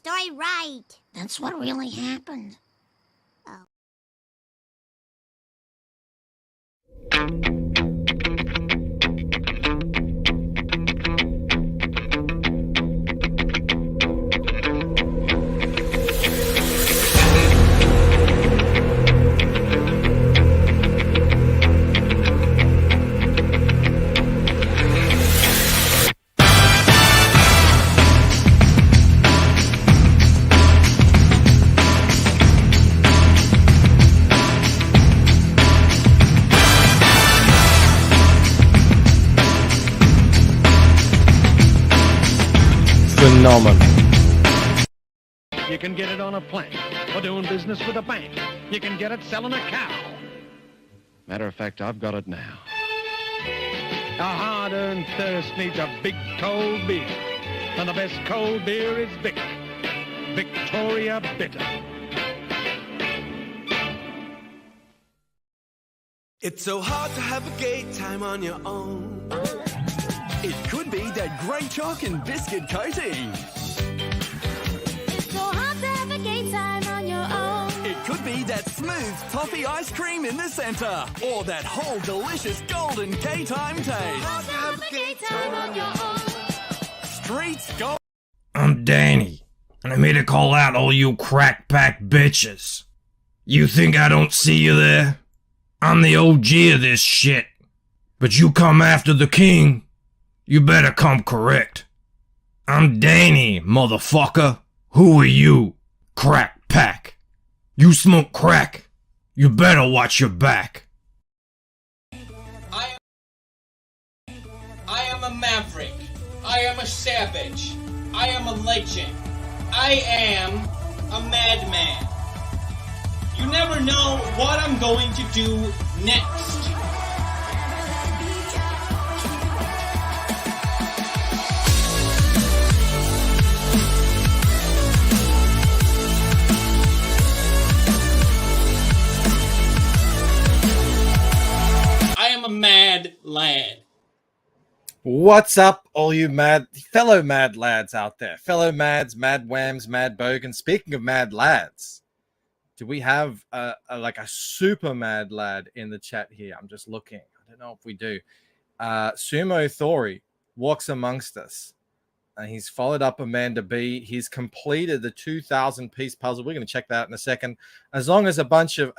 story right. That's what really happened. Oh. Phenomenal. You can get it on a plank or doing business with a bank. You can get it selling a cow. Matter of fact, I've got it now. A hard-earned thirst needs a big cold beer. And the best cold beer is Vic. Victoria Bitter. It's so hard to have a gay time on your own. It could be that great chalk and biscuit coating. So hard to have a gay time on your own. It could be that smooth toffee ice cream in the center. Or that whole delicious golden gay time taste. Hard to have a gay time on your own. Streets go. I'm Danny, and I'm here to call out all you crack pack bitches. You think I don't see you there? I'm the OG of this shit. But you come after the king, you better come correct. I'm Danny, motherfucker. Who are you, crack pack? You smoke crack. You better watch your back. I am a maverick. I am a savage. I am a legend. I am a madman. You never know what I'm going to do next. I am a mad lad. What's up, all you fellow mad lads out there? Fellow mads, mad whams, mad bogans. Speaking of mad lads, do we have a super mad lad in the chat here? I'm just looking. I don't know if we do. Sumo Thori walks amongst us. He's followed up Amanda B. He's completed the 2,000 piece puzzle. We're going to check that out in a second. As well as a bunch of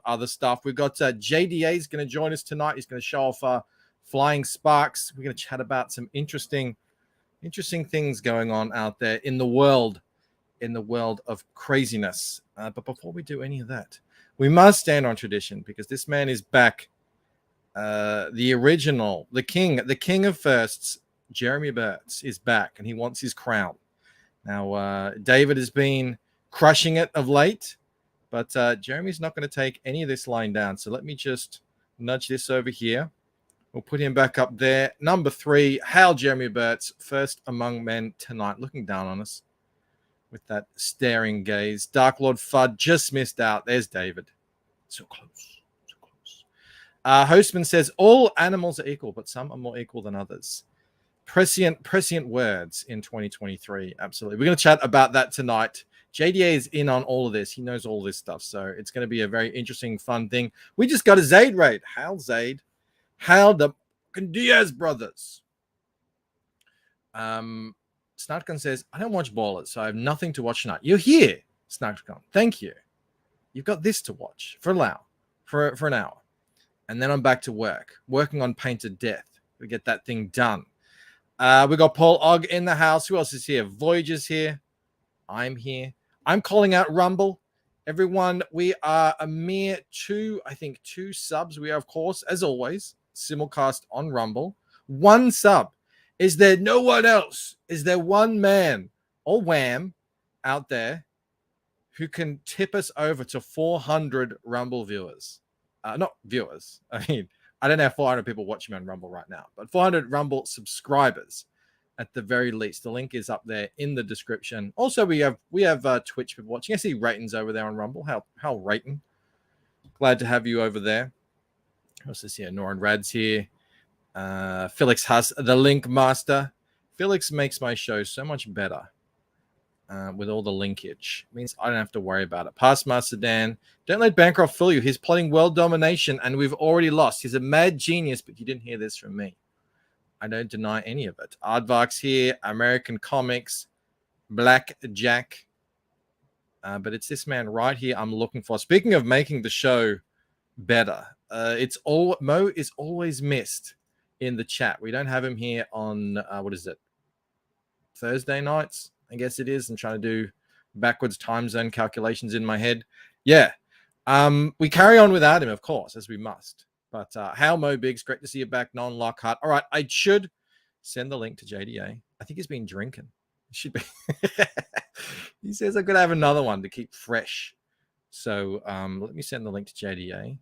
other stuff. We've got JDA is going to join us tonight. He's going to show off Flying Sparks. We're going to chat about some interesting things going on out there in the world of craziness. But before we do any of that, we must stand on tradition because this man is back. The original, the king of firsts, Jeremy Burtz is back, and he wants his crown. Now, David has been crushing it of late, but Jeremy's not going to take any of this lying down. So let me just nudge this over here. We'll put him back up there. Number 3, Hail Jeremy Burtz, first among men tonight, looking down on us with that staring gaze. Dark Lord Fudd just missed out. There's David. So close. Hostman says, all animals are equal, but some are more equal than others. Prescient words in 2023. Absolutely. We're going to chat about that tonight. JDA is in on all of this. He knows all this stuff. So it's going to be a very interesting, fun thing. We just got a Zaid raid. Hail Zaid. Hail the Diaz brothers. Snarkon says, I don't watch Ballers, so I have nothing to watch tonight. You're here, Snarkon. Thank you. You've got this to watch for an hour. And then I'm back to working on Painted Death. We get that thing done. We got Paul Ogg in the house. Who else is here? Voyager's here. I'm here. I'm calling out Rumble. Everyone, we are a mere two subs. We are, of course, as always, simulcast on Rumble. 1 sub. Is there no one else? Is there one man or wham out there who can tip us over to 400 Rumble viewers? Not viewers. I mean, I don't have 400 people watching me on Rumble right now, but 400 Rumble subscribers at the very least. The link is up there in the description. Also, we have Twitch people watching. I see Rayton's over there on Rumble. How Rayton? Glad to have you over there. What's this here? Noran Rad's here. Felix Huss, the Link Master. Felix makes my show so much better with all the linkage. It means I don't have to worry about it. Past Master Dan, don't let Bancroft fool you. He's plotting world domination, and we've already lost. He's a mad genius, but you didn't hear this from me. I don't deny any of it. Aardvark's here, American Comics, Black Jack. But it's this man right here I'm looking for. Speaking of making the show better, Mo is always missed in the chat. We don't have him here on what is it? Thursday nights, I guess it is. I'm trying to do backwards time zone calculations in my head. Yeah. We carry on without him, of course, as we must. But how Mo Biggs, great to see you back. Non Lockhart. All right, I should send the link to JDA. I think he's been drinking. He should be. He says I could have another one to keep fresh. So let me send the link to JDA.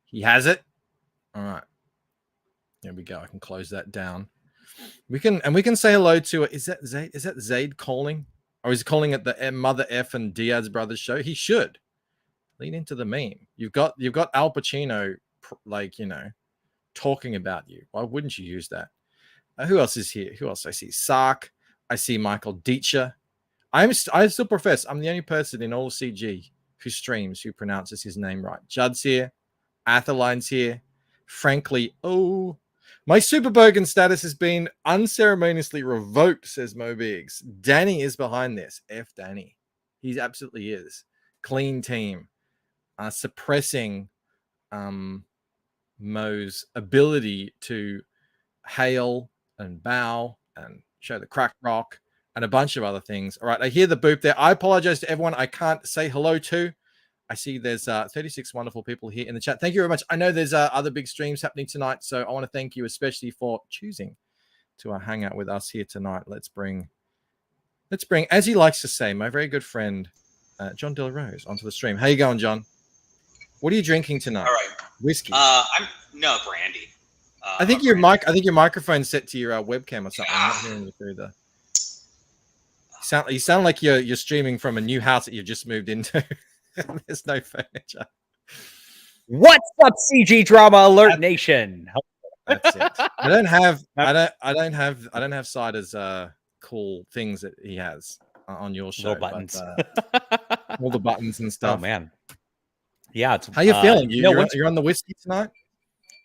He has it. All right. There we go. I can close that down. We can say hello to is that Zaid calling? Or is he calling it the Mother F and Diaz Brothers show? He should. Lean into the meme. You've got Al Pacino talking about you. Why wouldn't you use that? Who else is here? Who else? I see Sark. I see Michael Dietcher. I still profess I'm the only person in all CG who streams who pronounces his name right. Judd's here. Atheline's here. Frankly, my Super Bogan status has been unceremoniously revoked, says Mo Biggs. Danny is behind this. F Danny. He absolutely is. Clean team. Suppressing Mo's ability to hail and bow and show the crack rock and a bunch of other things. All right, I hear the boop there. I apologize to everyone I can't say hello to. I see there's 36 wonderful people here in the chat. Thank you very much. I know there's other big streams happening tonight, so I want to thank you especially for choosing to hang out with us here tonight. Let's bring, as he likes to say, my very good friend John Del Rose onto the stream. How you going, John? What are you drinking tonight? All right. Whiskey. No brandy. I think your microphone's set to your webcam or something. I'm not hearing you through the. You sound like you're streaming from a new house that you've just moved into. There's no furniture. What's up, CG Drama Alert Nation? That's it. I don't have Cider's cool things that he has on your show. Little buttons. But, all the buttons and stuff. Oh man. Yeah. How you feeling? You're on the whiskey tonight?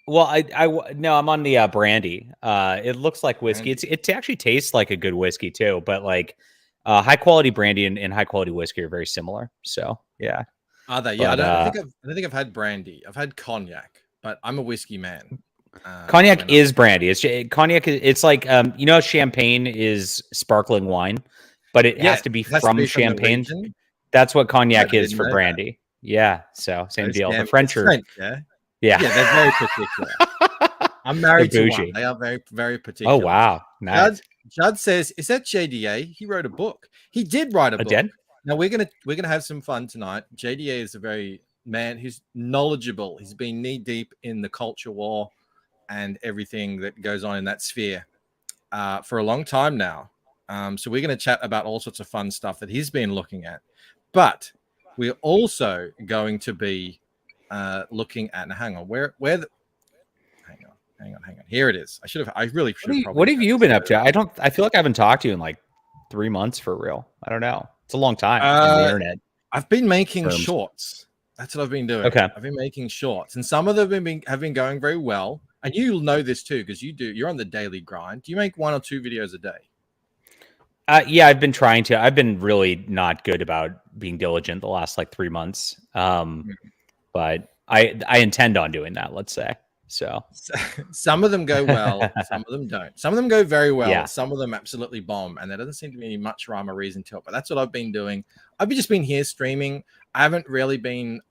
Well, I'm on the brandy. It looks like whiskey. It actually tastes like a good whiskey too, but like high quality brandy and high quality whiskey are very similar. So yeah. Are they? Yeah, but, I don't think I've had brandy. I've had cognac, but I'm a whiskey man. Cognac is brandy. Cognac. It's like champagne is sparkling wine, but it has to be from Champagne. That's what cognac is for brandy. That. Yeah. So same deal. The French are. Yeah, they're very particular. I'm married to one. They are very, very particular. Oh wow, nice. Judd says, "Is that JDA? He wrote a book. He did write a book. Did? Now we're gonna have some fun tonight. JDA is a very man who's knowledgeable. He's been knee deep in the culture war and everything that goes on in that sphere for a long time now. So we're gonna chat about all sorts of fun stuff that he's been looking at, but we're also going to be looking at. Now, hang on. Hang on. Here it is. I really should have. What have you been up to? I feel like I haven't talked to you in like 3 months for real. I don't know. It's a long time on the internet. I've been making shorts. That's what I've been doing. Okay. I've been making shorts, and some of them have been going very well. And you'll know this too because you're on the daily grind. Do you make 1 or 2 videos a day? Yeah, I've been trying to. I've been really not good about being diligent the last like 3 months. But I intend on doing that, let's say. So some of them go well, some of them don't. Some of them go very well. Yeah. Some of them absolutely bomb, and there doesn't seem to be any much rhyme or reason to it. But that's what I've been doing. I've just been here streaming. I haven't really been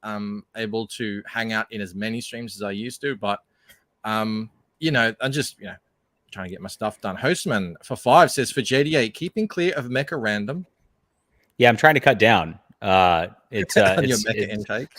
able to hang out in as many streams as I used to, but I'm just trying to get my stuff done. Hostman for 5 says for JDA, keeping clear of mecha random. Yeah, I'm trying to cut down. It's your mecha intake.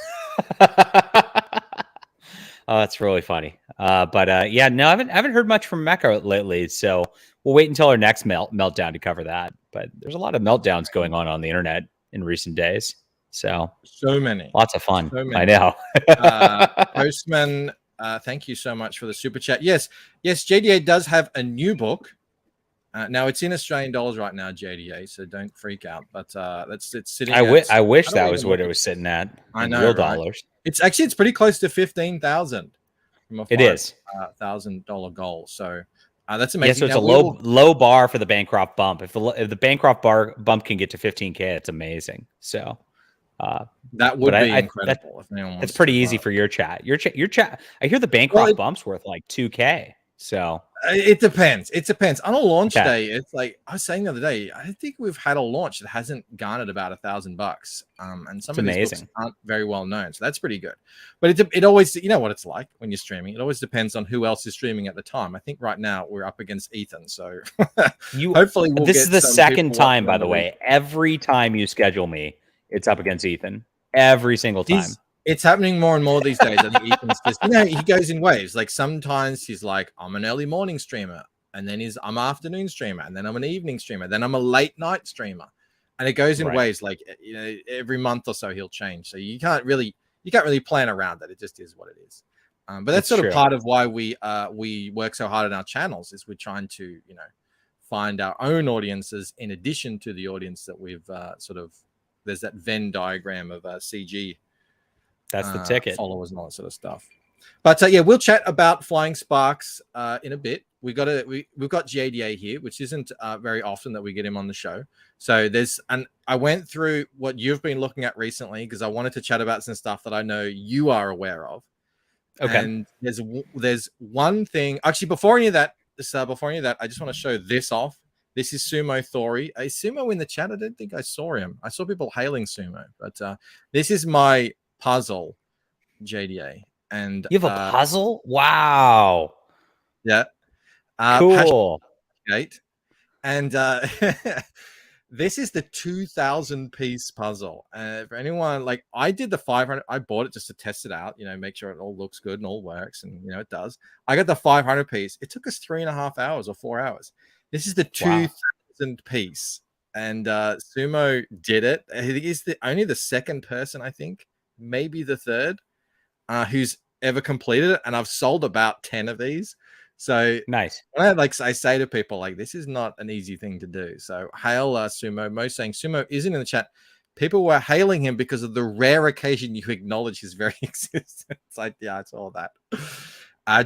Oh, that's really funny. But I haven't heard much from Mecha lately. So we'll wait until our next meltdown to cover that. But there's a lot of meltdowns going on the internet in recent days. So many, lots of fun. I know. Postman, thank you so much for the super chat. Yes, JDA does have a new book. Now it's in Australian dollars right now, JDA, so don't freak out. But it's sitting. I wish that don't was even what look it was sitting at. I in know, real right? dollars. It's pretty close to 15,000 from a It is. $5,000 goal. So that's Yeah, amazing. so it's Now, a low bar for the Bancroft bump. If the Bancroft bump can get to 15K, it's amazing. So that would be That's incredible. If anyone wants pretty to, easy for your chat. Your chat. I hear the Bancroft bump's worth like 2K. So it depends. It depends. On a launch Okay. day, it's like I was saying the other day. I think we've had a launch that hasn't garnered about $1,000. And some It's of these amazing. books aren't very well known, so that's pretty good. But it always, you know what it's like when you're streaming. It always depends on who else is streaming at the time. I think right now we're up against Ethan, so hopefully we'll This get is the some second people time, watching by on the way. weekend. Every time you schedule me, it's up against Ethan. Every single time. It's happening more and more these days. I think Ethan's just, he goes in waves. Like sometimes he's like, I'm an early morning streamer, and then I'm afternoon streamer, and then I'm an evening streamer, then I'm a late night streamer, and it goes in Right. waves. Like every month or so he'll change. So you can't really plan around that. It just is what it is. But that's sort of part of why we work so hard on our channels. Is we're trying to find our own audiences in addition to the audience that we've there's that Venn diagram of CG. That's the ticket. Followers and all that sort of stuff. But yeah, we'll chat about Flying Sparks in a bit. We've got JDA here, which isn't very often that we get him on the show. So I went through what you've been looking at recently because I wanted to chat about some stuff that I know you are aware of. Okay. And there's one thing. Actually, before any of that, I just want to show this off. This is Sumo Thori. A Sumo in the chat. I don't think I saw him. I saw people hailing Sumo, but this is my puzzle, JDA. And You have a puzzle? Wow. Yeah. Cool. Gate. And this is the 2,000 piece puzzle. For anyone, like I did the 500, I bought it just to test it out, make sure it all looks good and all works. And it does. I got the 500 piece. It took us 3.5 hours or 4 hours. This is the 2,000 piece. And Sumo did it. He's only the second person, I think, maybe the third, who's ever completed it. And I've sold about 10 of these. So nice. When I say to people, like, this is not an easy thing to do. So hail Sumo. Mo saying Sumo isn't in the chat. People were hailing him because of the rare occasion you acknowledge his very existence. Like, yeah, it's all that.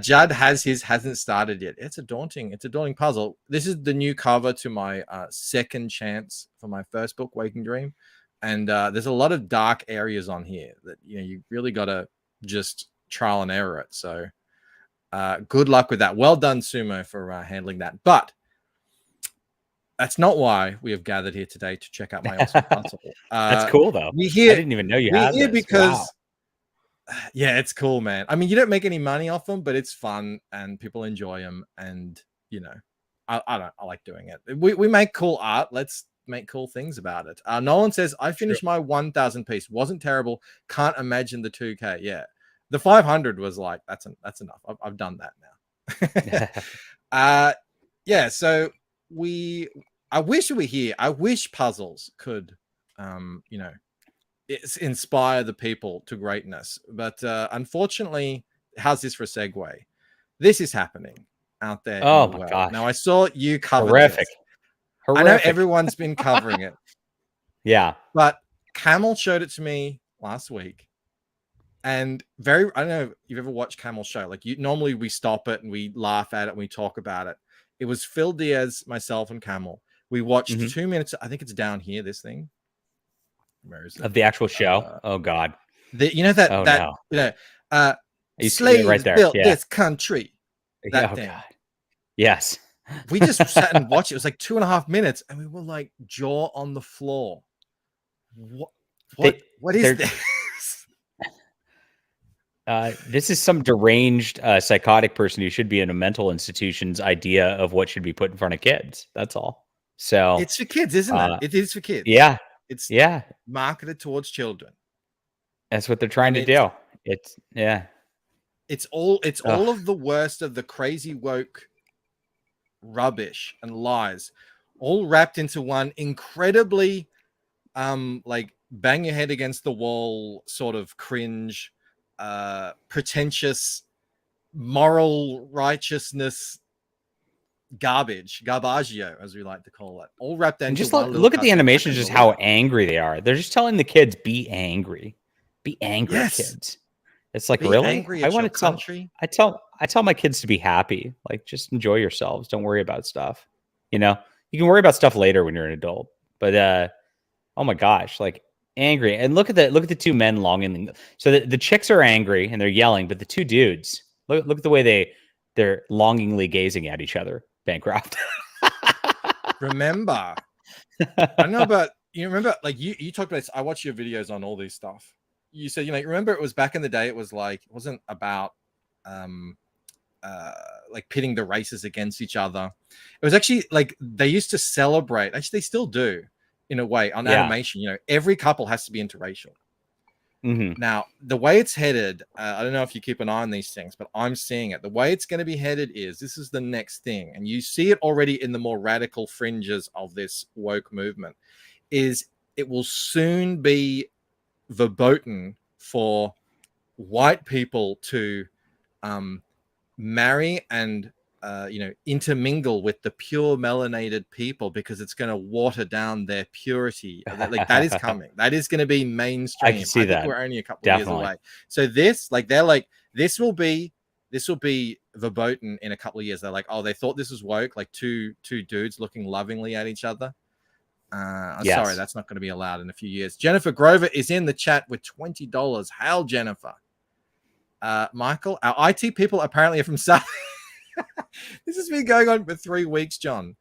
Judd hasn't started yet. It's a daunting puzzle. This is the new cover to my second chance for my first book, Waking Dream. And there's a lot of dark areas on here that you really got to just trial and error it. So good luck with that. Well done, Sumo, for handling that. But that's not why we have gathered here today to check out my awesome puzzle. That's cool, though. I didn't even know you had this. Because yeah, it's cool, man. I mean, you don't make any money off them, but it's fun and people enjoy them. And I like doing it. We make cool art. Let's make cool things about it. Nolan says, I finished my 1,000 piece. Wasn't terrible. Can't imagine the 2K. Yeah. The 500 was like, that's enough. I've done that now. Yeah. So I wish we were here. I wish puzzles could, inspire the people to greatness. But unfortunately, how's this for a segue? This is happening out there. Oh my gosh. Now I saw you cover Horrific. I know everyone's been covering it. Yeah. But Camel showed it to me last week. And I don't know if you've ever watched Camel's show. Like normally we stop it and we laugh at it and we talk about it. It was Phil Diaz, myself, and Camel. We watched 2 minutes. I think it's down here, this thing. Where is it? Of the actual show? Oh God. Slaves right there. built this country. That thing. God. Yes. We just sat and watched it. It was like 2.5 minutes, and we were like jaw on the floor. What is this? This is some deranged psychotic person who should be in a mental institution's idea of what should be put in front of kids. That's all. So it's for kids, isn't it? It is for kids. Yeah. It's marketed towards children. That's what they're trying to do. It's all of the worst of the crazy woke rubbish and lies, all wrapped into one incredibly like bang your head against the wall sort of cringe, pretentious moral righteousness garbaggio, as we like to call it, all wrapped into And just one little look at the cartoon animations, package just all how together. angry they are. They're just telling the kids, be angry. Be angry, Yes. kids. It's like, Be really? angry I at want your to tell country. I tell my kids to be happy. Like, just enjoy yourselves. Don't worry about stuff. You know, you can worry about stuff later when you're an adult. But oh my gosh, like angry. And look at the two men longing. So the chicks are angry and they're yelling, but the two dudes, look at the way they're longingly gazing at each other. Bancroft. Remember, I don't know about you. Remember, like you talked about this. I watch your videos on all these stuff. You said, remember it was back in the day. It was like, it wasn't about like pitting the races against each other. It was actually like they used to celebrate. Actually, they still do in a way on animation. Every couple has to be interracial. Now, the way it's headed, I don't know if you keep an eye on these things, but I'm seeing it. The way it's going to be headed is this is the next thing. And you see it already in the more radical fringes of this woke movement, is it will soon be verboten for white people to marry and intermingle with the pure melanated people, because it's going to water down their purity. Like that is coming. That is going to be mainstream. I can see that. We're only a couple of years away. So this will be verboten in a couple of years. They're like, oh, they thought this was woke, like two dudes looking lovingly at each other. Sorry, that's not going to be allowed in a few years. Jennifer Grover is in the chat with $20. Hail, Jennifer. Michael, our IT people apparently are from South. This has been going on for 3 weeks, John.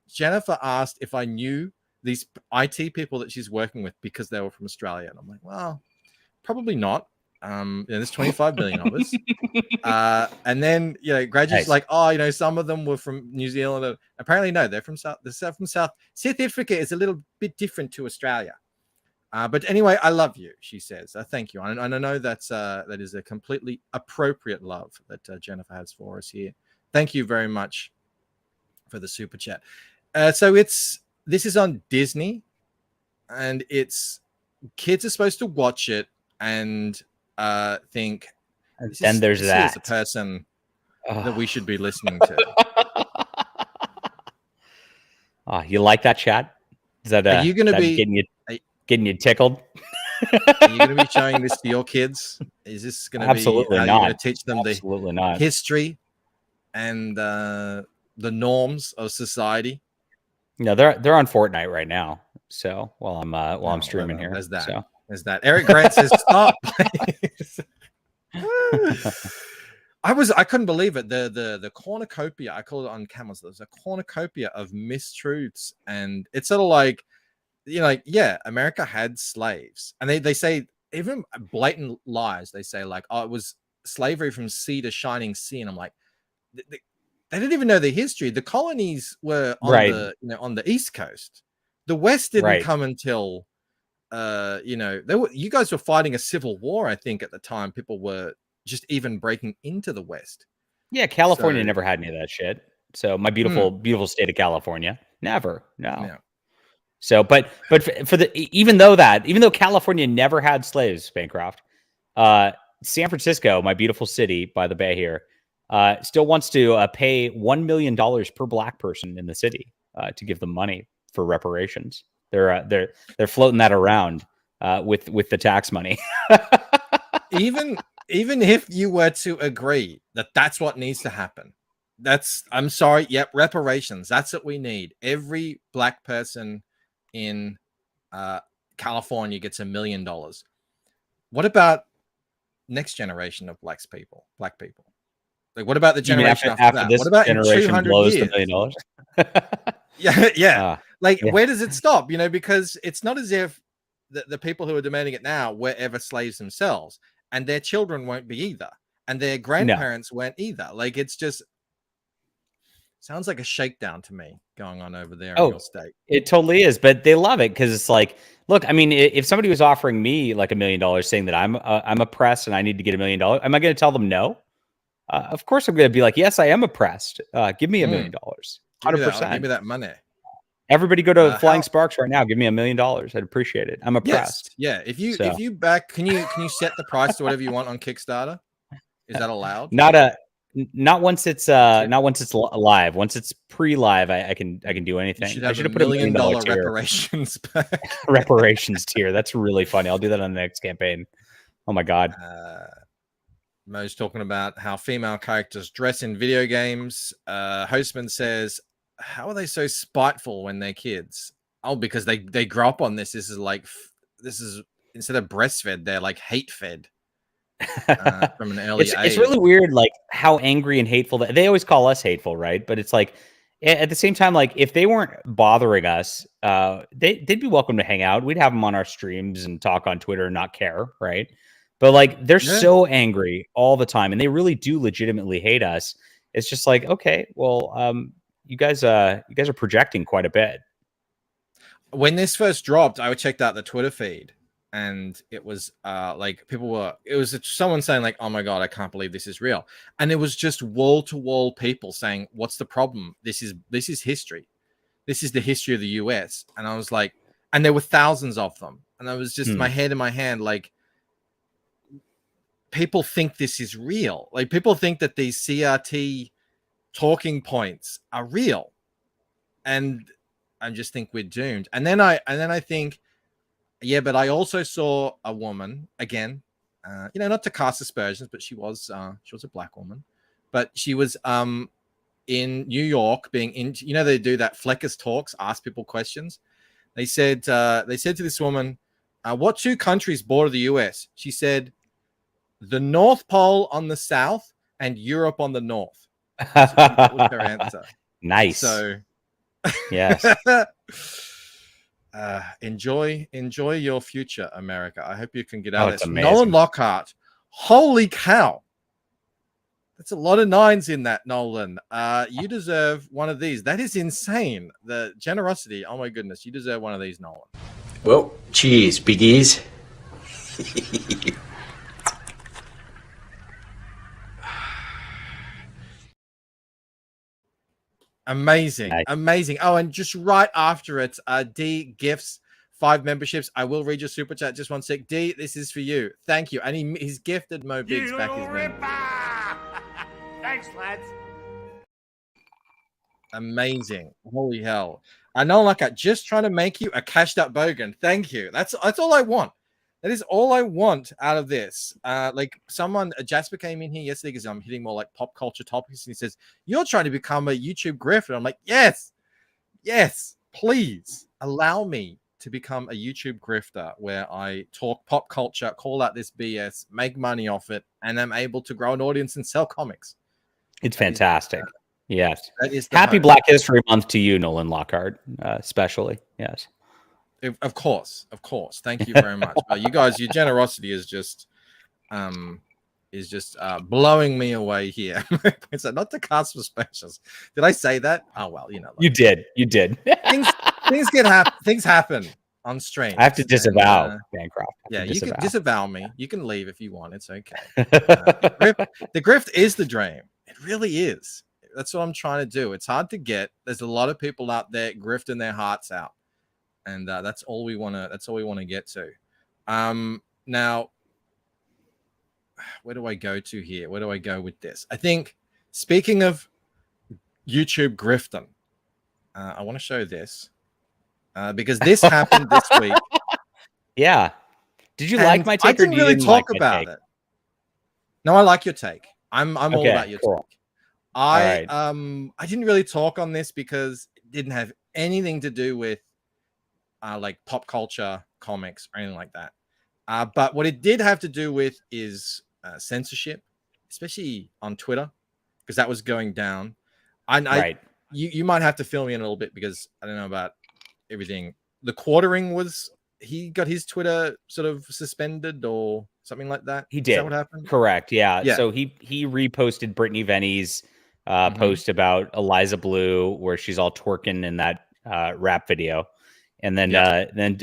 Jennifer asked if I knew these IT people that she's working with because they were from Australia. And I'm like, well, probably not. There's 25 million of us. And then, graduates like, oh, some of them were from New Zealand. Apparently, no, they're from South. They're from South. South Africa is a little bit different to Australia. But anyway, I love you, she says. Thank you. And I know that is a completely appropriate love that Jennifer has for us here. Thank you very much for the super chat. So this is on Disney, and kids are supposed to watch it and think, and there's that. Is a person that we should be listening to. You like that, chat? Is that are you going to be getting you tickled? Are you going to be showing this to your kids? Is this going to be absolutely not? You're going to teach them absolutely not history and the norms of society? No, they're on Fortnite right now. So while I'm streaming here, there's that. So. There's that. Eric Grant says, "Stop." I couldn't believe it. The cornucopia, I call it on cameras. There's a cornucopia of mistruths, and it's sort of like, America had slaves, and they say even blatant lies. They say like, oh, it was slavery from sea to shining sea, and I'm like, they didn't even know the history. The colonies were on on the East Coast. The West didn't come until you guys were fighting a civil war, I think, at the time. People were just even breaking into the West. Yeah, California never had any of that shit. So my beautiful state of California, never. No. Yeah. So, but for even though California never had slaves, Bancroft, San Francisco, my beautiful city by the bay here, still wants to pay $1 million per black person in the city to give them money for reparations. They're floating that around with the tax money. even if you were to agree that that's what needs to happen, I'm sorry. Yep, reparations. That's what we need. Every black person in California gets $1 million. What about next generation of black people? Like, what about the generation after that? This what about in 200 blows years? $1 million? Yeah. Where does it stop? Because it's not as if the people who are demanding it now were ever slaves themselves, and their children won't be either, and their grandparents weren't either. Like, it's just sounds like a shakedown to me going on over there in your state. It totally is, but they love it because it's like, look, I mean, if somebody was offering me like $1 million, saying that I'm oppressed and I need to get $1 million, am I going to tell them no? Of course, I'm going to be like, yes, I am oppressed. Give me $1 million. 100%. Give me that money. Everybody go to Flying Sparks right now. Give me $1 million. I'd appreciate it. I'm oppressed. Yes. Yeah. If you back, can you set the price to whatever you want on Kickstarter? Is that allowed? Not once it's live. Once it's pre-live, I can do You anything. should I have should a have put $1 million tier. reparations pack. Reparations tier. That's really funny. I'll do that on the next campaign. Oh my god. Mo's talking about how female characters dress in video games. Hostman says, how are they so spiteful when they're kids? Oh, because they grow up on this. This is instead of breastfed, they're like hate fed from an early age. It's really weird, like how angry and hateful they always call us hateful, right? But it's like at the same time, like if they weren't bothering us, they'd be welcome to hang out. We'd have them on our streams and talk on Twitter and not care, right? But like they're so angry all the time, and they really do legitimately hate us. It's just like, okay, well, you guys are projecting quite a bit. When this first dropped, I checked out the Twitter feed, and it was like it was someone saying like, oh my god, I can't believe this is real. And it was just wall to wall people saying, what's the problem? This is history. This is the history of the US. And I was like, and there were thousands of them. And I was just my head in my hand, like, people think this is real. Like people think that these CRT talking points are real. And I just think we're doomed. And then I think, yeah, but I also saw a woman again, not to cast aspersions, but she was a black woman, but she was in New York being in, they do that Fleckers Talks, ask people questions. They said to this woman, what two countries border the US? She said, the North Pole on the south and Europe on the north. That was her answer. Nice. So yes. Enjoy your future, America. I hope you can get out of this. Amazing. Nolan Lockhart. Holy cow. That's a lot of nines in that, Nolan. You deserve one of these. That is insane. The generosity. Oh my goodness. You deserve one of these, Nolan. Well, cheers, biggies. Amazing. Nice. Amazing. Oh, and just right after it, D gifts 5 memberships. I will read your super chat. Just one sec. D, this is for you. Thank you. And he's gifted Mo Biggs back his membership. Thanks, lads. Amazing. Holy hell. I know, like, I'm just trying to make you a cashed up bogan. Thank you. That's all I want. That is all I want out of this. Like Jasper came in here yesterday because I'm hitting more like pop culture topics, and he says, you're trying to become a YouTube grifter. I'm like, yes, please allow me to become a YouTube grifter where I talk pop culture, call out this BS, make money off it, and I'm able to grow an audience and sell comics. It's fantastic. Yes. That is Happy Black History Month to you, Nolan Lockhart, especially. Yes. Of course. Thank you very much. You guys, your generosity is just blowing me away here. It's not to cast for specials. Did I say that? Oh well, you did. Things happen on stream. I have to disavow Bancroft. Yeah, you can disavow me. You can leave if you want. It's okay. The grift is the dream. It really is. That's what I'm trying to do. It's hard to get. There's a lot of people out there grifting their hearts out. And that's all we want to get to. Now, where do I go to here? Where do I go with this? I think, speaking of YouTube grifting, I want to show this because this happened this week. Yeah. Did you like my take? I didn't really talk about it. No, I like your take. I'm all about your take. I didn't really talk on this because it didn't have anything to do with like pop culture, comics, or anything like that. But what it did have to do with is censorship, especially on Twitter, because that was going down. You might have to fill me in a little bit because I don't know about everything. The Quartering he got his Twitter sort of suspended or something like that. He did. Is that what happened? Correct. Yeah. So he reposted Brittany Venny's post about Eliza Blue, where she's all twerking in that rap video. And then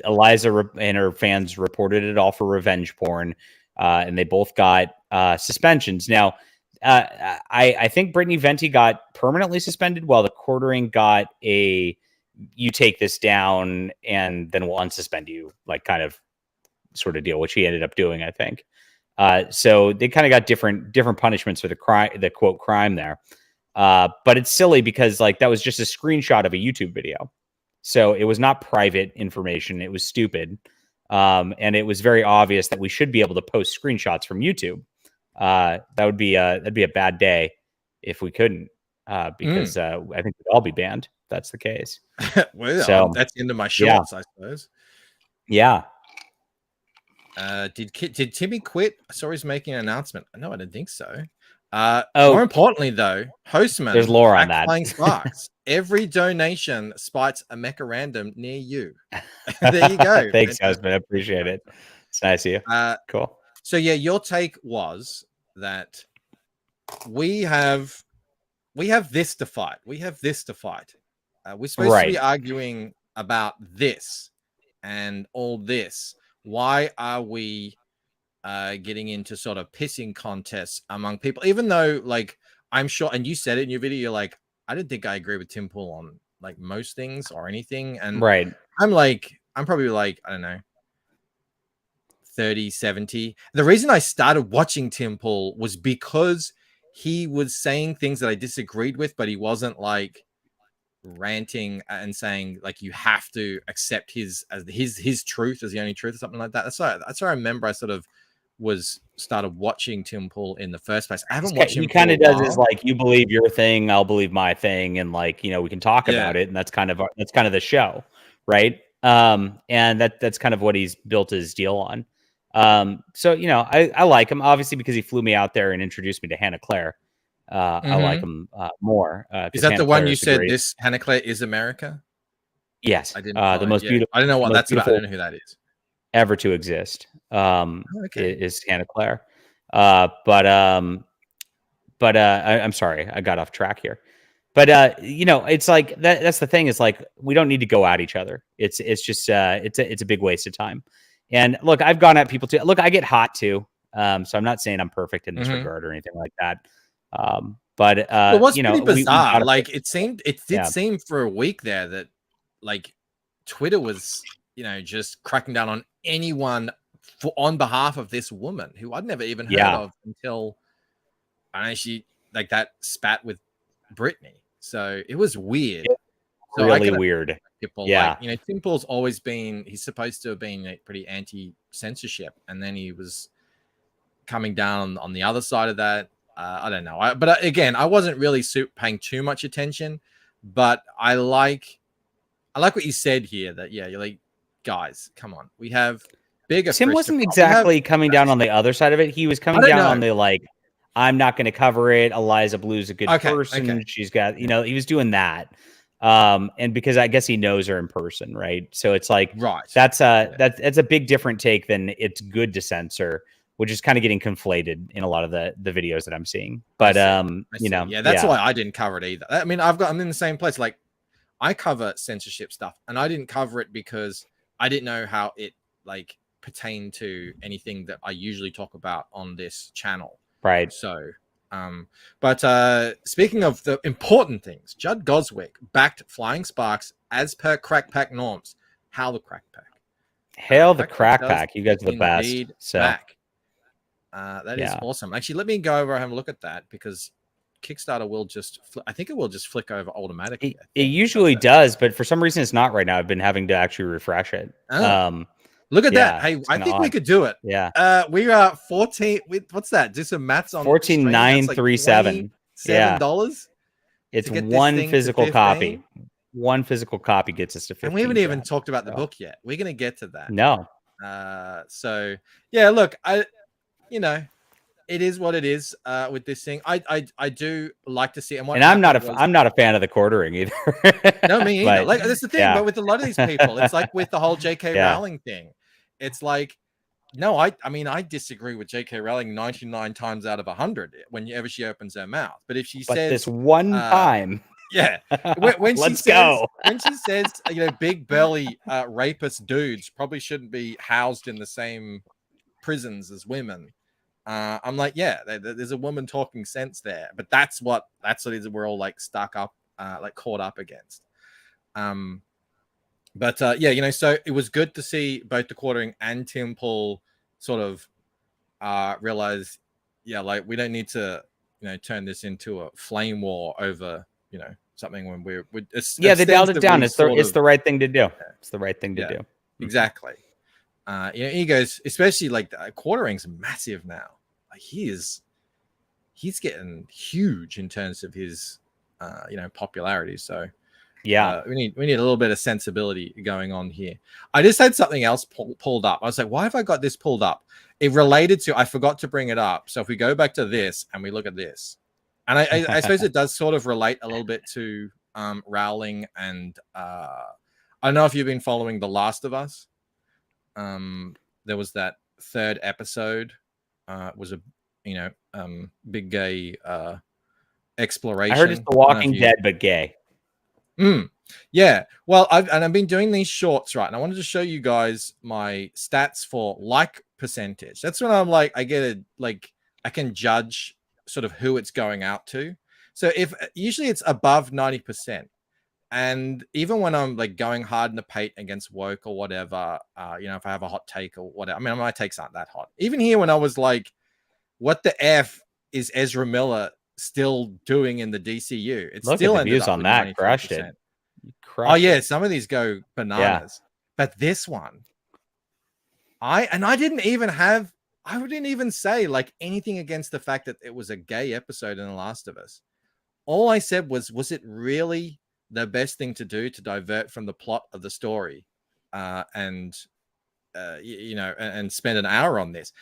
Eliza and her fans reported it all for revenge porn, and they both got suspensions. Now, I think Brittany Venti got permanently suspended, while the Quartering got you take this down and then we'll unsuspend you, like kind of sort of deal, which he ended up doing, I think. So they kind of got different punishments for the quote crime there. But it's silly because like that was just a screenshot of a YouTube video. So it was not private information. It was stupid. And it was very obvious that we should be able to post screenshots from YouTube. That'd be a bad day if we couldn't, because I think we'd all be banned. If that's the case. Well, so that's the end of my shorts, I suppose. Yeah. Did Timmy quit? I saw he's making an announcement. No, I didn't think so. More importantly, though, Hostman, there's lore on that. Flying Sparks. Every donation spites a mecha random near you. There you go. Thanks, husband. I appreciate it. It's nice of you. Cool. So yeah, your take was that we have this to fight. We have this to fight. We're supposed to be arguing about this and all this. Why are we getting into sort of pissing contests among people? Even though, like, I'm sure, and you said it in your video, you're like, I don't think I agree with Tim Pool on like most things or anything. And I'm probably like, I don't know, 30, 70. The reason I started watching Tim Pool was because he was saying things that I disagreed with, but he wasn't like ranting and saying like you have to accept his truth as the only truth or something like that. That's why I remember I sort of started watching Tim Pool in the first place. I haven't watched him. He kind of does is like, you believe your thing, I'll believe my thing, and like, you know, we can talk about it, and that's kind of the show, right? And that's kind of what he's built his deal on. So you know, I like him obviously because he flew me out there and introduced me to Hannah Claire. I like him more. Is that the one you said? This Hannah Claire is America? Yes. I didn't. The most beautiful. I don't know what that's about. I don't know who that is. Ever to exist. Is Hannah Claire. I'm sorry, I got off track here. But you know, it's like that's the thing, is like we don't need to go at each other. It's just it's a big waste of time. And look, I've gone at people too. Look, I get hot too. So I'm not saying I'm perfect in this regard or anything like that. But it was, you know, pretty bizarre. Like it did seem for a week there that like Twitter was, you know, just cracking down on anyone on behalf of this woman who I'd never even heard of until she like that spat with Britney. So it was weird. So really weird. People like, you know, Tim Pool's always been, he's supposed to have been like, pretty anti-censorship, and then he was coming down on the other side of that. I don't know. But again, I wasn't really paying too much attention, but I like what you said here, that you're like, guys, come on, we have bigger. Tim wasn't exactly coming down on the other side of it. He was coming down on the like, I'm not going to cover it. Eliza Blue's a good person. Okay. She's got, you know, he was doing that. And because I guess he knows her in person, right? So it's like, that's a big different take than it's good to censor, which is kind of getting conflated in a lot of the videos that I'm seeing. But you know, that's why I didn't cover it either. I mean, I'm in the same place. Like, I cover censorship stuff, and I didn't cover it because I didn't know how it like pertained to anything that I usually talk about on this channel. Right. So, but speaking of the important things, Judd Goswick backed Flying Sparks as per Crack Pack norms. Hail the Crack Pack. Hail the Crack Pack. You guys are the best. So back. That is awesome. Actually, let me go over and have a look at that, because Kickstarter will just, I think it will just flick over automatically. It usually does, but for some reason it's not right now. I've been having to actually refresh it. Look at that. Hey, I think we could do it. Yeah. We are 14. What's that? Do some maths on 14,937. $7. It's one physical copy. One physical copy gets us to 15. And we haven't even talked about the book yet. We're going to get to that. No. So yeah, look, you know, it is what it is with this thing. I do like to see, and I'm not a fan of the quartering either. No, me either. Like, that's the thing. But with a lot of these people, it's like with the whole J.K. Rowling thing. It's like, no, I mean, I disagree with J.K. Rowling 99 times out of 100 whenever she opens her mouth. But if she says this one time, when she let's go. When she says, you know, big belly rapist dudes probably shouldn't be housed in the same prisons as women. I'm like, yeah, there's a woman talking sense there, but that's what it is. We're all like stuck up, like caught up against. But yeah, you know, so it was good to see both the quartering and Tim Pool sort of realized, yeah, like we don't need to, turn this into a flame war over, something when we're they dialed it down. It's the right thing to do. It's the right thing to do. Exactly. He goes, especially like Quartering's massive now. Like he's getting huge in terms of his, popularity. So yeah, we need a little bit of sensibility going on here. I just had something else pulled up. I was like, why have I got this pulled up? It related to, I forgot to bring it up. So if we go back to this and we look at this, and I suppose it does sort of relate a little bit to Rowling, and I don't know if you've been following The Last of Us. There was that third episode. Was a big gay exploration. I heard it's The Walking Dead, but gay. Yeah. Well, I've been doing these shorts, right? And I wanted to show you guys my stats for like percentage. That's when I'm like, I can judge sort of who it's going out to. So if usually it's above 90%. And even when I'm like going hard in the paint against woke or whatever, if I have a hot take or whatever, I mean, my takes aren't that hot. Even here, when I was like, what the F is Ezra Miller still doing in the DCU? It's Look still at the views on that. Crushed it. Yeah, some of these go bananas. Yeah. But this one, I didn't even say like anything against the fact that it was a gay episode in The Last of Us. All I said was it really the best thing to do to divert from the plot of the story and spend an hour on this?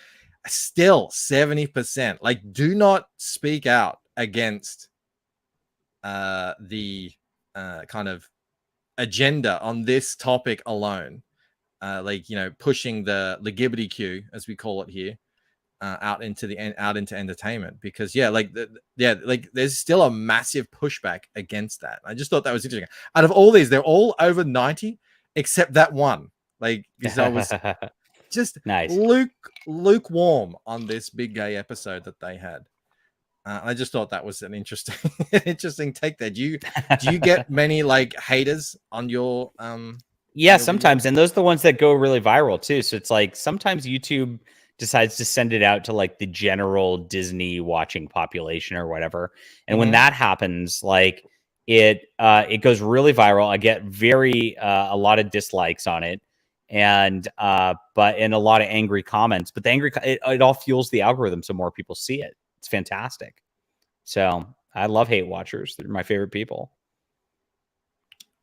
Still 70%. Like, do not speak out against the kind of agenda on this topic alone. Pushing the LGBTQ, as we call it here, out into entertainment, because there's still a massive pushback against that. I just thought that was interesting. Out of all these, they're all over 90 except that one. Like, because I was just nice. lukewarm on this big gay episode that they had. I just thought that was an interesting take there. Do you get many like haters on your yeah, sometimes, and those are the ones that go really viral too. So it's like sometimes YouTube decides to send it out to like the general Disney watching population or whatever. And when that happens, like it goes really viral. I get a lot of dislikes on it, and a lot of angry comments, but it all fuels the algorithm so more people see it. It's fantastic. So I love hate watchers. They're my favorite people.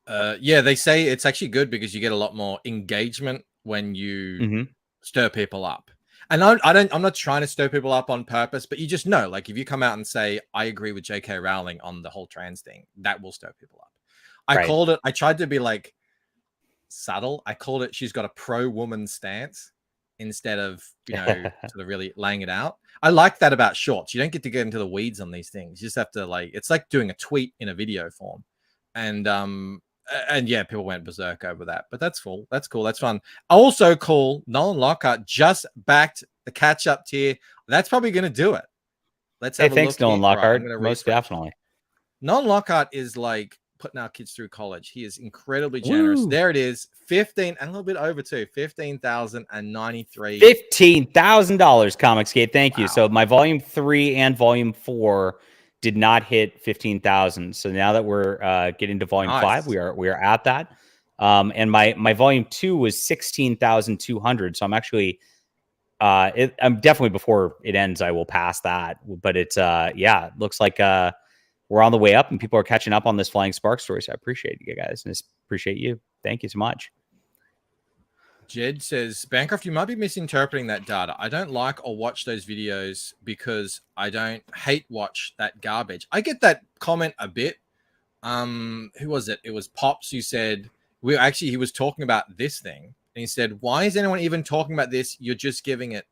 They say it's actually good because you get a lot more engagement when you stir people up. And I'm not trying to stir people up on purpose, but you just know, like, if you come out and say, I agree with J.K. Rowling on the whole trans thing, that will stir people up. I tried to be like subtle. I called it, she's got a pro-woman stance instead of, sort of really laying it out. I like that about shorts. You don't get to get into the weeds on these things. You just have to it's like doing a tweet in a video form. And yeah, people went berserk over that, but that's cool. That's cool. That's fun. Also cool. Nolan Lockhart just backed the catch-up tier. That's probably going to do it. Let's have a thanks, look. Nolan Lockhart. Most definitely. Nolan Lockhart is like putting our kids through college. He is incredibly generous. Woo. There it is. 15 and a little bit over too. 15,093. $15,000 Comicsgate. Thank you. So my volume 3 and volume 4 did not hit 15,000. So now that we're getting to volume 5, we are at that. And my volume 2 was 16,200. So I'm actually I'm definitely, before it ends, I will pass that. But it's it looks like we're on the way up and people are catching up on this Flying Spark story. So I appreciate you guys, and I appreciate you. Thank you so much. Jed says, Bancroft, you might be misinterpreting that data. I don't like or watch those videos because I don't hate watch that garbage. I get that comment a bit. Who was it? It was Pops who said, he was talking about this thing. And he said, why is anyone even talking about this? You're just giving it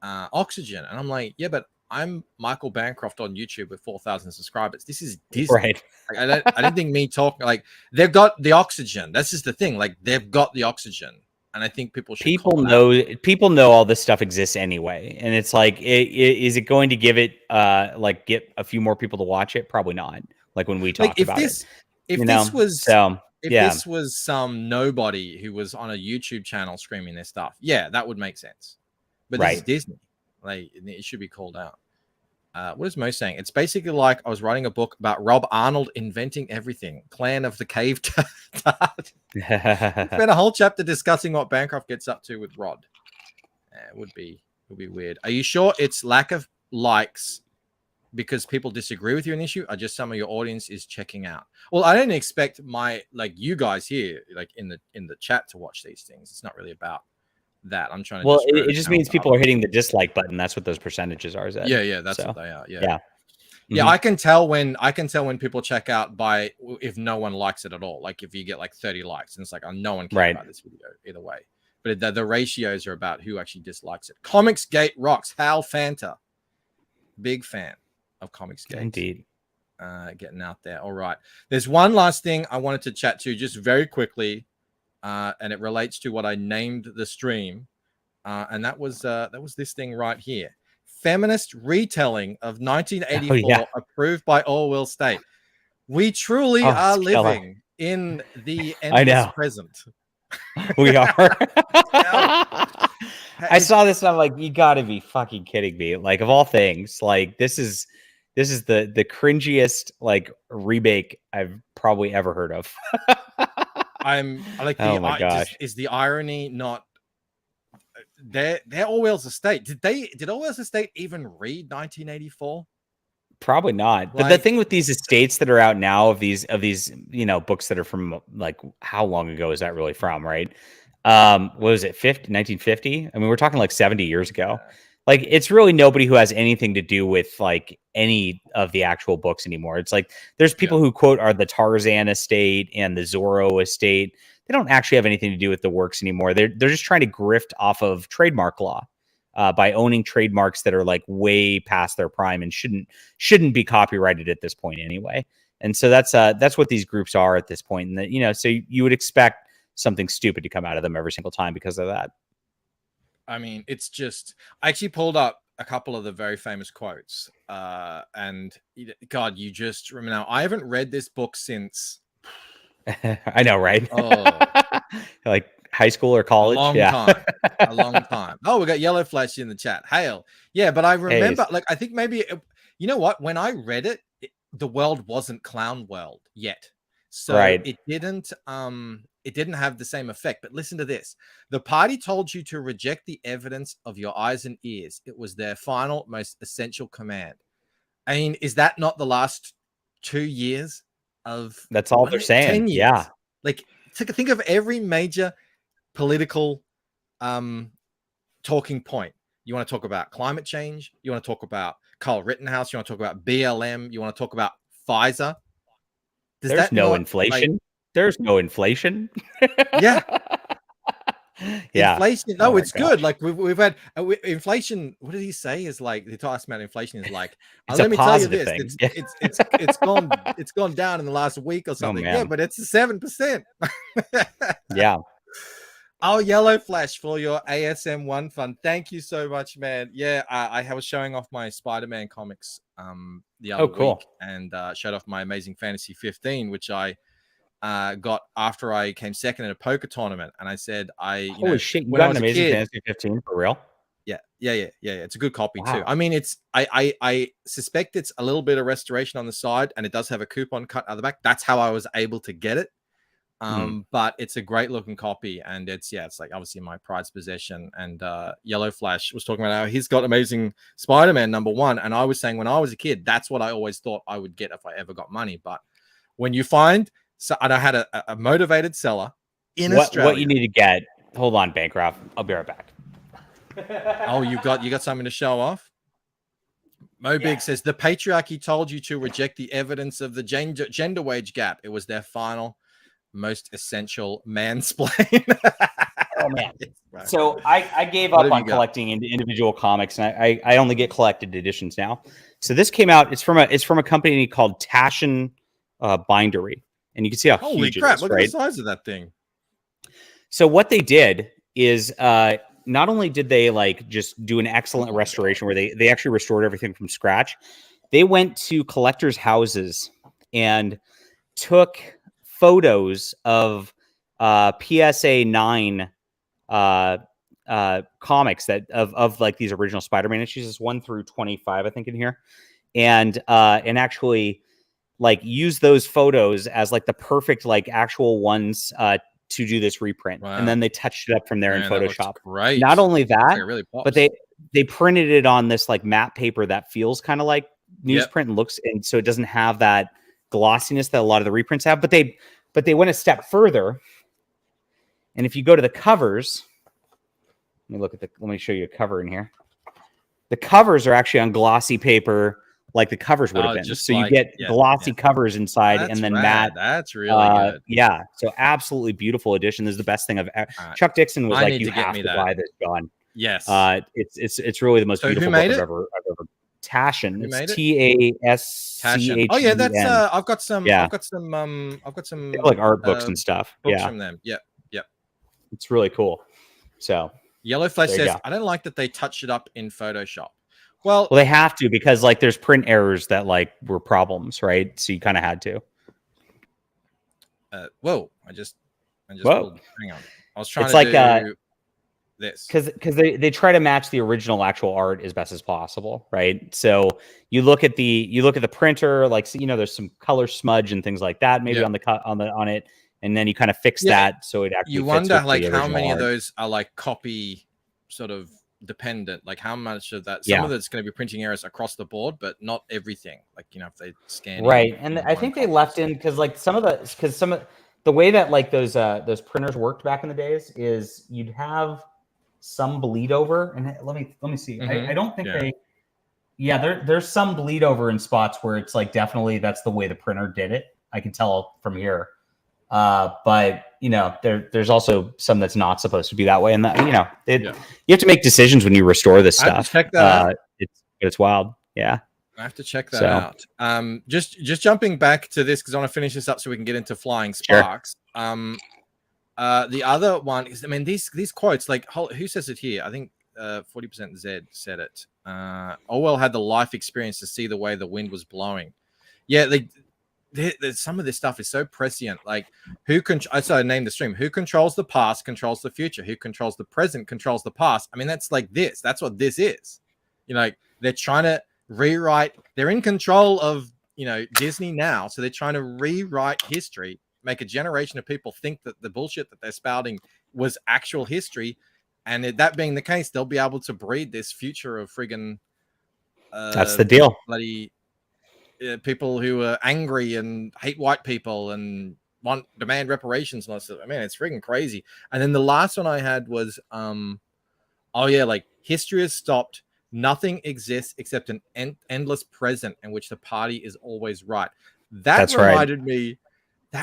oxygen. And I'm like, yeah, but I'm Michael Bancroft on YouTube with 4,000 subscribers. This is Disney. Right. Like, I don't think me talking, like, they've got the oxygen. That's just the thing. Like, they've got the oxygen. And I think people should. People know all this stuff exists anyway, and it's like, is it going to give it get a few more people to watch it? Probably not. Like when we talked about it. If this was some nobody who was on a YouTube channel screaming this stuff, yeah, that would make sense. But this is Disney. Like it should be called out. What is Mo saying? It's basically like I was writing a book about Rob Arnold inventing everything. Clan of the Cave Tart. Spent a whole chapter discussing what Bancroft gets up to with Rod. It would be weird. Are you sure it's lack of likes because people disagree with you on the issue, or just some of your audience is checking out? Well, I don't expect you guys here, like in the chat, to watch these things. It's not really about that. I'm trying to. Well, it just means people are hitting the dislike button. That's what those percentages are. Yeah, that's what they are. Yeah. Mm-hmm. Yeah, I can tell when people check out by if no one likes it at all. Like if you get like 30 likes, and it's like, oh, no one cares about this video either way. But the ratios are about who actually dislikes it. Comicsgate rocks. Hal Fanta, big fan of Comicsgate. Indeed. Getting out there. All right. There's one last thing I wanted to chat to just very quickly, and it relates to what I named the stream, and that was this thing right here. Feminist retelling of 1984, approved by Orwell State. We truly are living in the endless present. We are. I saw this and I'm like, you got to be fucking kidding me! Like, of all things, like this is the cringiest like remake I've probably ever heard of. I'm like, oh my gosh, is the irony not? They're Orwell's estate. Did Orwell's estate even read 1984? Probably not. But the thing with these estates that are out now of these books that are from like, how long ago is that really from, right? What was it, 1950? I mean, we're talking like 70 years ago. Like, it's really nobody who has anything to do with like any of the actual books anymore. It's like there's people who quote are the Tarzan estate and the Zorro estate. They don't actually have anything to do with the works anymore. They're just trying to grift off of trademark law by owning trademarks that are like way past their prime and shouldn't be copyrighted at this point anyway. And so that's what these groups are at this point. And that, so you would expect something stupid to come out of them every single time because of that. I mean, it's just, I actually pulled up a couple of the very famous quotes. And God, you just remember now, I haven't read this book since. I know, right? Oh. Like high school or college? A long time. Oh, we got Yellow Flash in the chat. Hail. Yeah, but I remember, like, I think maybe, you know what? When I read it, the world wasn't Clown World yet. So it didn't have the same effect. But listen to this. The party told you to reject the evidence of your eyes and ears. It was their final, most essential command. I mean, is that not the last 2 years of... That's all they're saying. 10 years? Yeah. Like, think of every major political talking point. You want to talk about climate change. You want to talk about Kyle Rittenhouse. You want to talk about BLM. You want to talk about Pfizer. There's no inflation. Like, there's no inflation. Yeah. Yeah. Inflation. No, it's good. Like we've had inflation. What did he say? Is like they talk about inflation is like. Let me tell you this. It's gone down in the last week or something. Yeah, but it's 7%. Yeah. Oh, Yellow Flash for your ASM 1 fund. Thank you so much, man. Yeah, I was showing off my Spider-Man comics the other week and showed off my Amazing Fantasy 15, which I got after I came second in a poker tournament. And I said, holy shit, you got an Amazing Fantasy 15 for real? Yeah. It's a good copy too. I mean, I suspect it's a little bit of restoration on the side, and it does have a coupon cut out the back. That's how I was able to get it. But it's a great looking copy, and it's like obviously my pride's possession. And Yellow Flash was talking about how he's got Amazing Spider-Man #1, and I was saying when I was a kid, that's what I always thought I would get if I ever got money. But when you find, and I had a motivated seller in Australia. What you need to get? Hold on, Bancroft. I'll be right back. Oh, you got something to show off? Mo Big says the patriarchy told you to reject the evidence of the gender wage gap. It was their final, most essential mansplain. Oh man! So I gave up on collecting individual comics, and I only get collected editions now. So this came out. It's from a company called Taschen Bindery, and you can see how huge it is. Look at the size of that thing. So what they did is not only did they like just do an excellent restoration where they actually restored everything from scratch, they went to collectors' houses and took photos of PSA 9 comics that of like these original Spider-Man issues. Is 1 through 25, I think, in here, and actually like use those photos as like the perfect like actual ones to do this reprint. Wow. And then they touched it up from there in Photoshop. Right. Not only that, really but they printed it on this like matte paper that feels kind of like newsprint and looks, and so it doesn't have that glossiness that a lot of the reprints have. But they went a step further. And if you go to the covers, let me show you a cover in here. The covers are actually on glossy paper, like the covers would have been. Just so like, you get glossy covers inside, That's and then rad. matte. That's really good. Yeah, so absolutely beautiful edition. This is the best thing I've ever. Chuck Dixon was like, "You have to buy this, John." Yes. It's really the most beautiful book I've ever. Tashin. It's Taschen. Oh yeah, that's I've got some. Yeah. I've got some like art books and stuff. Books Yeah, from them. Yep. it's really cool. So Yellow Flesh there you says, go. I don't like that they touch it up in Photoshop. Well, they have to, because like there's print errors that like were problems, right? So you kind of had to. Whoa! I just Whoa. Hang on. I was trying It's to like do this because they try to match the original actual art as best as possible, right? So you look at the printer, like, so, there's some color smudge and things like that, maybe on it, and then you kind of fix that so it actually. You fits wonder with like the how many original of art. those are like copy sort of dependent, like how much of that. Some of it's going to be printing errors across the board, but not everything. Like if they scan right, and I think they left in because like some of the way that like those printers worked back in the days is you'd have some bleed over, and let me see. I don't think there's some bleed over in spots where it's like definitely that's the way the printer did it. I can tell from here, but there's also some that's not supposed to be that way, and that you have to make decisions when you restore this I have to stuff. check that out. It's wild, yeah. I have to check that out. Just jumping back to this because I want to finish this up so we can get into Flying Sparks. The other one is, these quotes, like who says it here? I think 40% Z said it. Orwell had the life experience to see the way the wind was blowing. Yeah, some of this stuff is so prescient. Like I named the stream. Who controls the past controls the future. Who controls the present controls the past. That's like this. That's what this is. They're trying to rewrite. They're in control of Disney now, so they're trying to rewrite history. Make a generation of people think that the bullshit that they're spouting was actual history, and that being the case, they'll be able to breed this future of friggin' that's the deal. Bloody people who are angry and hate white people and demand reparations and all that stuff. It's friggin' crazy. And then the last one I had was like history has stopped. Nothing exists except an endless present in which the party is always right. That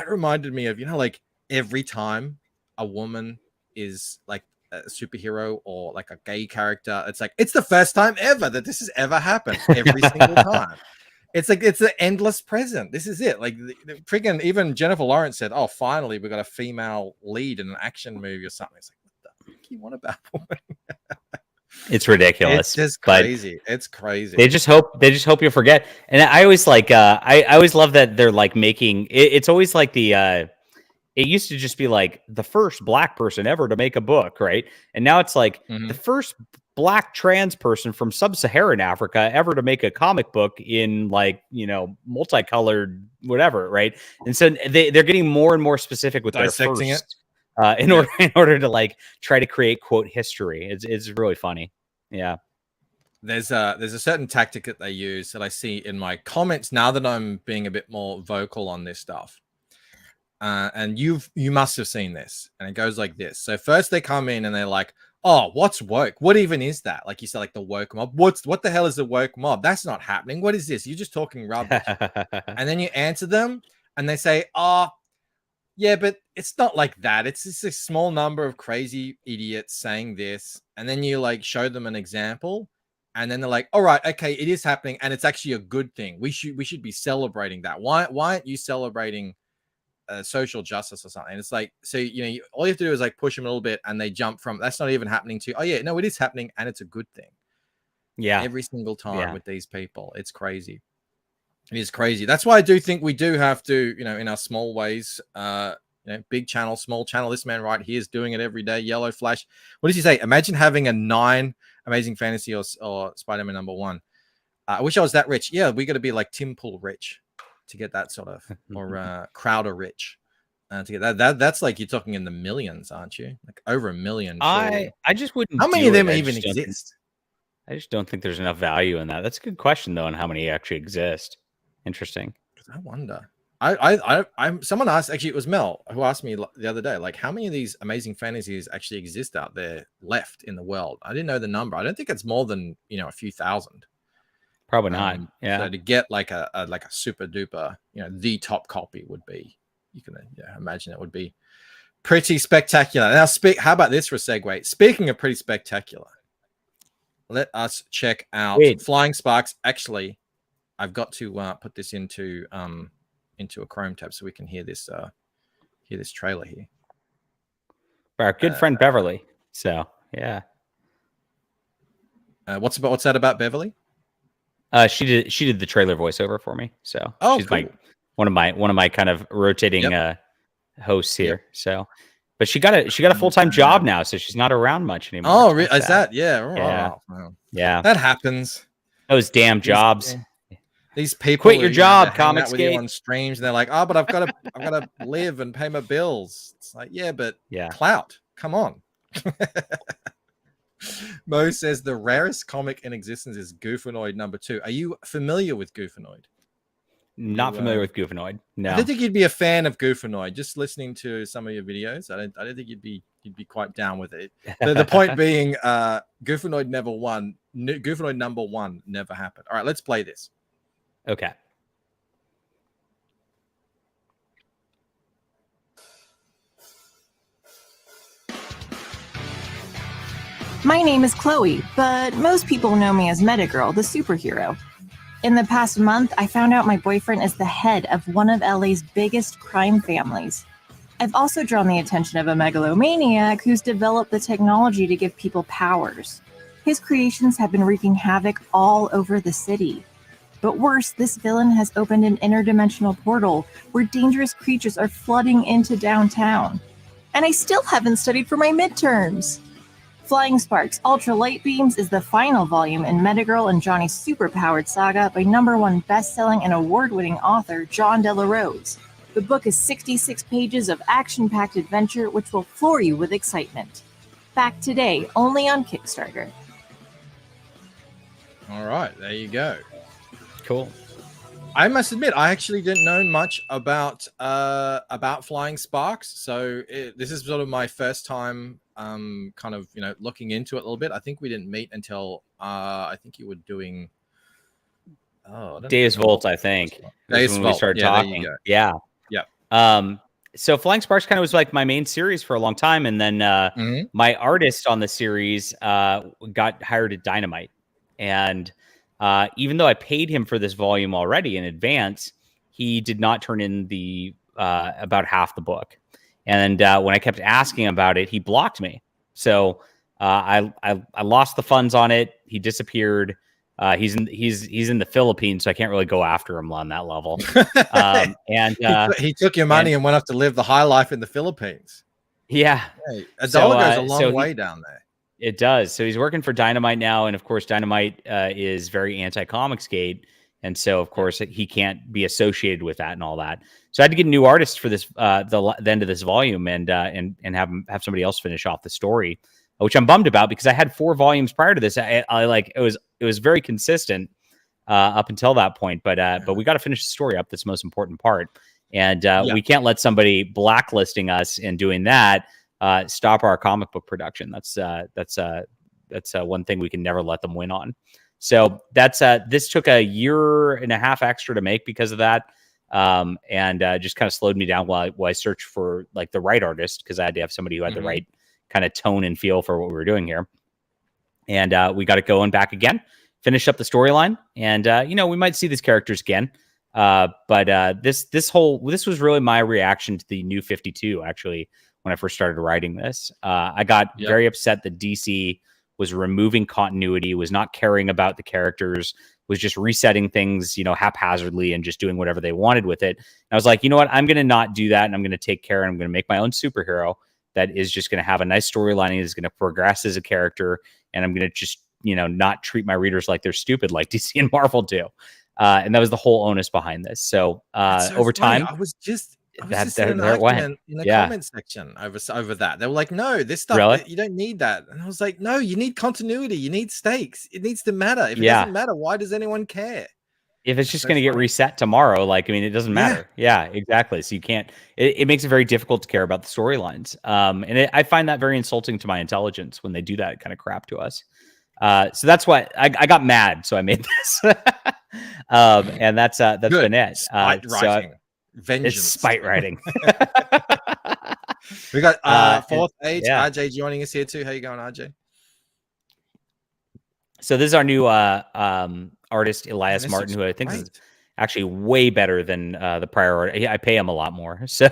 reminded me of, like every time a woman is like a superhero or like a gay character, it's like, it's the first time ever that this has ever happened every single time. It's like, it's an endless present. This is it. Like freaking even Jennifer Lawrence said, oh, finally we got a female lead in an action movie or something. It's like, what the fuck you want about woman? It's ridiculous. It's just crazy. It's crazy. They just hope you forget. And I always like I always love that they're like making it's always like the it used to just be like the first black person ever to make a book, right? And now it's like the first black trans person from sub-Saharan Africa ever to make a comic book in like, multicolored whatever, right? And so they're getting more and more specific with dissecting their first. In order to like try to create quote history. It's really funny. Yeah. There's a certain tactic that they use that I see in my comments now that I'm being a bit more vocal on this stuff. And you must have seen this, and it goes like this. So first they come in and they're like, oh, what's woke? What even is that? Like you said, like the woke mob. What the hell is the woke mob? That's not happening. What is this? You're just talking rubbish. And then you answer them and they say, oh, yeah, but it's not like that. It's just a small number of crazy idiots saying this. And then you like show them an example. And then they're like, all right, okay, it is happening. And it's actually a good thing. We should be celebrating that. Why aren't you celebrating social justice or something? And it's like, so, all you have to do is like push them a little bit and they jump from, that's not even happening to, oh yeah, no, it is happening. And it's a good thing. Yeah. Every single time with these people. It's crazy. It is crazy. That's why I do think we do have to, in our small ways, You know, big channel, small channel. This man right here is doing it every day. Yellow Flash. What does he say? Imagine having a 9 Amazing Fantasy or Spider-Man #1. I wish I was that rich. Yeah, we got to be like Tim Pool rich to get that sort of, or Crowder rich to get that. That's like you're talking in the millions, aren't you? Like over $1 million. I just wouldn't. How many of them even exist? I just don't think there's enough value in that. That's a good question though, on how many actually exist. Interesting. I wonder. Someone asked, actually it was Mel who asked me the other day, like how many of these Amazing Fantasies actually exist out there left in the world? I didn't know the number. I don't think it's more than, you know, a few thousand. Probably not. Yeah. So to get like a super duper, you know, the top copy would be, you can imagine it would be pretty spectacular. Now how about this for a segue? Speaking of pretty spectacular, let us check out Flying Sparks. Actually, I've got to put this into a Chrome tab so we can hear this trailer here. For our good friend Beverly. So yeah. What's that about Beverly? She did the trailer voiceover for me. So she's cool. one of my kind of rotating hosts here. So, but she got a full-time job now, so she's not around much anymore. Oh, really? Is that? Yeah. Oh, yeah. Wow. Yeah. That happens. Those damn jobs. These people quit your job, Comicsgate. On streams, and they're like, "Oh, but I've got to live and pay my bills." It's like, yeah, but clout. Come on. Mo says the rarest comic in existence is Goofanoid #2. Are you familiar with Goofanoid? Not familiar with Goofanoid. No. I don't think you'd be a fan of Goofanoid. Just listening to some of your videos, I don't think you'd be quite down with it. The point being, Goofanoid never won. Goofanoid #1 never happened. All right, let's play this. Okay. My name is Chloe, but most people know me as Metagirl, the superhero. In the past month, I found out my boyfriend is the head of one of LA's biggest crime families. I've also drawn the attention of a megalomaniac who's developed the technology to give people powers. His creations have been wreaking havoc all over the city. But worse, this villain has opened an interdimensional portal where dangerous creatures are flooding into downtown. And I still haven't studied for my midterms. Flying Sparks Ultra Light Beams is the final volume in Metagirl and Johnny's superpowered saga by #1 best-selling and award-winning author John Della Rose. The book is 66 pages of action-packed adventure which will floor you with excitement. Back today, only on Kickstarter. All right, there you go. Cool. I must admit, I actually didn't know much about Flying Sparks, so this is sort of my first time, kind of looking into it a little bit. I think we didn't meet until I think you were doing Days Volt. I think Days when Volt. we started Yeah, talking. Yeah. So Flying Sparks kind of was like my main series for a long time, and then my artist on the series got hired at Dynamite, and even though I paid him for this volume already in advance, he did not turn in the about half the book. And when I kept asking about it, he blocked me. So I lost the funds on it. He disappeared. He's in the Philippines, so I can't really go after him on that level. And he took your money and went off to live the high life in the Philippines. Yeah, a dollar goes a long way down there. It does. So he's working for Dynamite now, and of course, Dynamite is very anti-Comicsgate, and so of course he can't be associated with that and all that. So I had to get a new artist for this the end of this volume, and have somebody else finish off the story, which I'm bummed about because I had 4 volumes prior to this. I like it was very consistent up until that point, but we got to finish the story up. That's the most important part, and we can't let somebody blacklisting us and doing that stop our comic book production. That's one thing we can never let them win on. So this took a year and a half extra to make because of that. And just kind of slowed me down while I searched for like the right artist, because I had to have somebody who had the right kind of tone and feel for what we were doing here. And we got it going back again, finish up the storyline, and we might see these characters again. But this was really my reaction to the New 52, actually, when I first started writing this. I got very upset that DC was removing continuity, was not caring about the characters, was just resetting things, haphazardly and just doing whatever they wanted with it. And I was like, you know what? I'm going to not do that. And I'm going to take care, and I'm going to make my own superhero that is just going to have a nice storyline and is going to progress as a character. And I'm going to just, not treat my readers like they're stupid, like DC and Marvel do. And that was the whole onus behind this. So, over time, I was just there in an it went. argument in the comment section over that. They were like, no, this stuff, Really? you don't need that. And I was like, no, you need continuity. You need stakes. It needs to matter. If it doesn't matter, why does anyone care? If it's just going to get reset tomorrow, it doesn't matter. Yeah, exactly. So you can't, it makes it very difficult to care about the storylines. And I find that very insulting to my intelligence when they do that kind of crap to us. So that's why I got mad. So I made this. And that's been it. Writing. Vengeance. It's spite writing. We got Fourth Age, RJ joining us here too. How you going, RJ? So this is our new artist, Elias Martin, who I think is actually way better than the prior artist. I pay him a lot more, so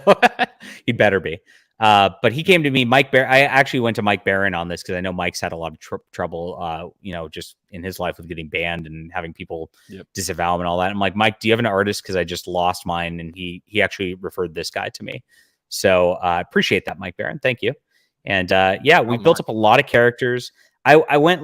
he better be. But he came to me, Mike Barron. I actually went to Mike Barron on this because I know Mike's had a lot of trouble, just in his life with getting banned and having people disavow him and all that. I'm like, Mike, do you have an artist? Because I just lost mine, and he actually referred this guy to me. So I appreciate that, Mike Barron. Thank you. And we built up a lot of characters. I went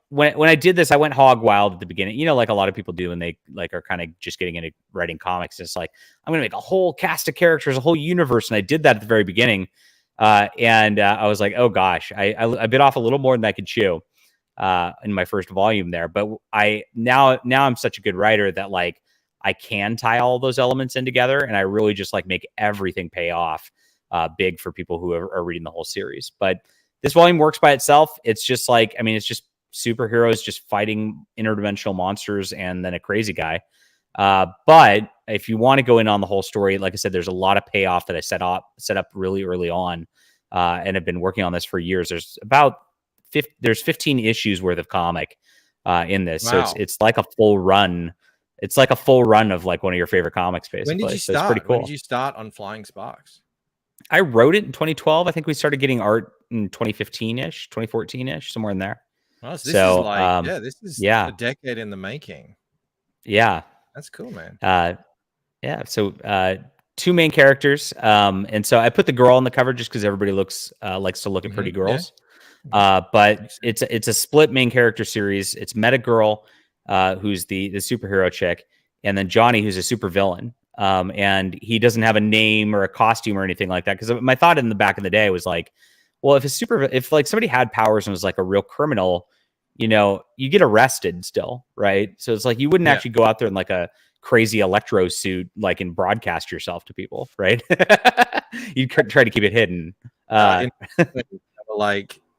when I did this, I went hog wild at the beginning, like a lot of people do, and they are kind of just getting into writing comics. It's like, I'm going to make a whole cast of characters, a whole universe. And I did that at the very beginning. And I was like, oh gosh, I bit off a little more than I could chew in my first volume there. But now I'm such a good writer that I can tie all those elements in together, and I really just make everything pay off big for people who are reading the whole series. But this volume works by itself. It's just it's just superheroes just fighting interdimensional monsters and then a crazy guy. But if you want to go in on the whole story, like I said, there's a lot of payoff that I set up really early on, and have been working on this for years. There's about 15 issues worth of comic in this. Wow. So it's like a full run. It's like a full run of one of your favorite comics, basically. When did you so start? It's pretty cool. When did you start on Flying Sparks? I wrote it in 2012. I think we started getting art in 2015-ish, 2014-ish, somewhere in there. Oh, so this is a decade in the making. Yeah. That's cool, man. So two main characters. And so I put the girl on the cover just because everybody likes to look at pretty girls. But it's a split main character series. It's Meta Girl, who's the superhero chick, and then Johnny, who's a super villain. And he doesn't have a name or a costume or anything like that. Because my thought in the back of the day was well, if somebody had powers and was a real criminal, you get arrested still, right? So it's you wouldn't actually go out there in a crazy electro suit, and broadcast yourself to people, right? You'd try to keep it hidden.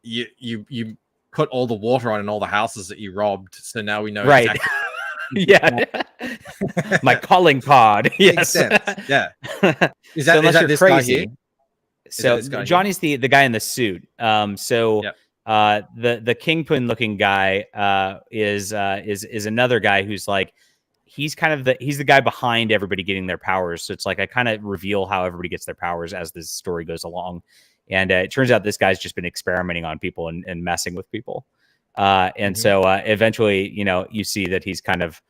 You put all the water on in all the houses that you robbed, so now we know right. Exactly. My calling card. Yes. Makes sense. Yeah. Is that this crazy? Guy here? So Johnny's the guy in the suit. The Kingpin looking guy is another guy who's he's the guy behind everybody getting their powers. So it's I kind of reveal how everybody gets their powers as this story goes along. And it turns out this guy's just been experimenting on people and messing with people. So eventually, you see that he's kind of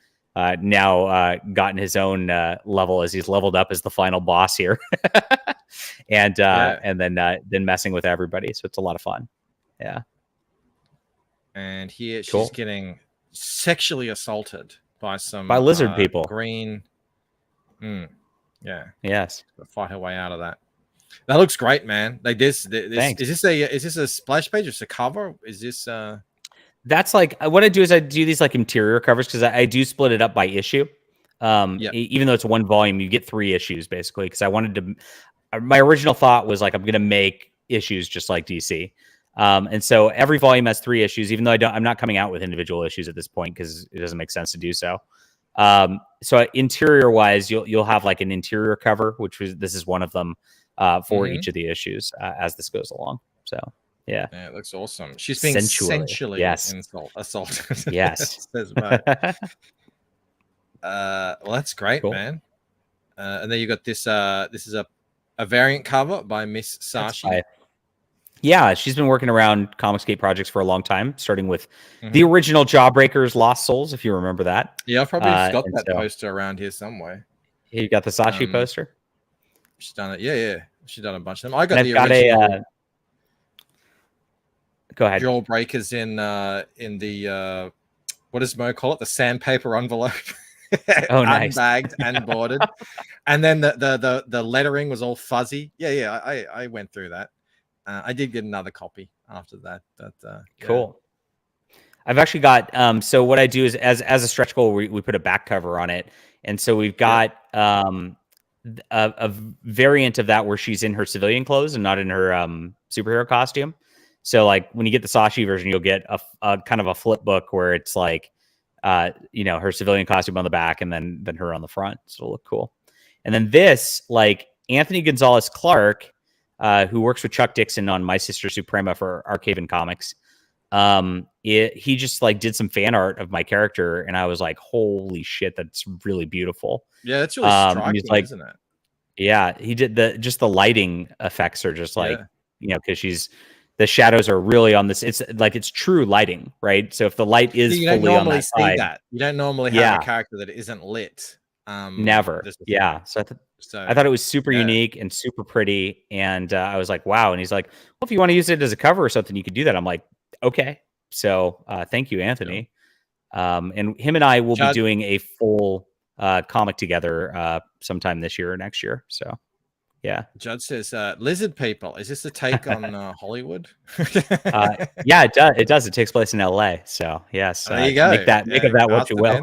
now gotten his own level as he's leveled up as the final boss here. And then messing with everybody. So it's a lot of fun. Yeah. And here she's getting sexually assaulted by lizard people. Green. Yeah. Yes. Fight her way out of that. That looks great, man. Is this a splash page? Is a cover? Is this That's what I do is I do these interior covers because I do split it up by issue. Even though it's one volume, you get 3 issues basically. Because I wanted to. My original thought was I'm going to make issues just like DC. And so every volume has 3 issues, even though I'm not coming out with individual issues at this point because it doesn't make sense to do so. So interior wise, you'll have an interior cover, this is one of them for each of the issues as this goes along. So yeah, it looks awesome. She's being sensually assaulted. Yes. Well, that's great, man. And then you got this. This is a variant cover by Miss Sashi. Yeah, she's been working around Comicsgate projects for a long time, starting with the original Jawbreakers, Lost Souls, if you remember that. Yeah, I've probably got that poster around here somewhere. You got the Sashi poster? She's done it. Yeah. She's done a bunch of them. I got And the I've original. Go ahead. Jawbreakers in the what does Mo call it? The sandpaper envelope. Oh, nice. Unbagged and boarded. And then the lettering was all fuzzy. Yeah. I went through that. I did get another copy after that. Cool. I've actually got so what I do is as a stretch goal, we put a back cover on it, and so we've got a variant of that where she's in her civilian clothes and not in her superhero costume. So like when you get the Sashi version, you'll get a kind of a flip book where it's like her civilian costume on the back and then her on the front. So it'll look cool. And then this, like Anthony Gonzalez Clark, who works with Chuck Dixon on My Sister Suprema for Arcaven Comics. He just like did some fan art of my character, and I was like, "Holy shit, that's really beautiful." Yeah, that's really striking, like, isn't it? Yeah, he did the lighting effects are just like because the shadows are really on this. It's like it's true lighting, right? So if the light is fully on that side, you don't normally have a character that isn't lit. Never. Yeah. So I thought it was super unique and super pretty. And I was like, wow. And he's like, well, if you want to use it as a cover or something, you could do that. I'm like, okay. So thank you, Anthony. And him and I will be doing a full comic together sometime this year or next year. So yeah. Judd says, Lizard People. Is this a take on Hollywood? Yeah, it does. It does. It takes place in LA. So yes. There you go. Make of that what you will.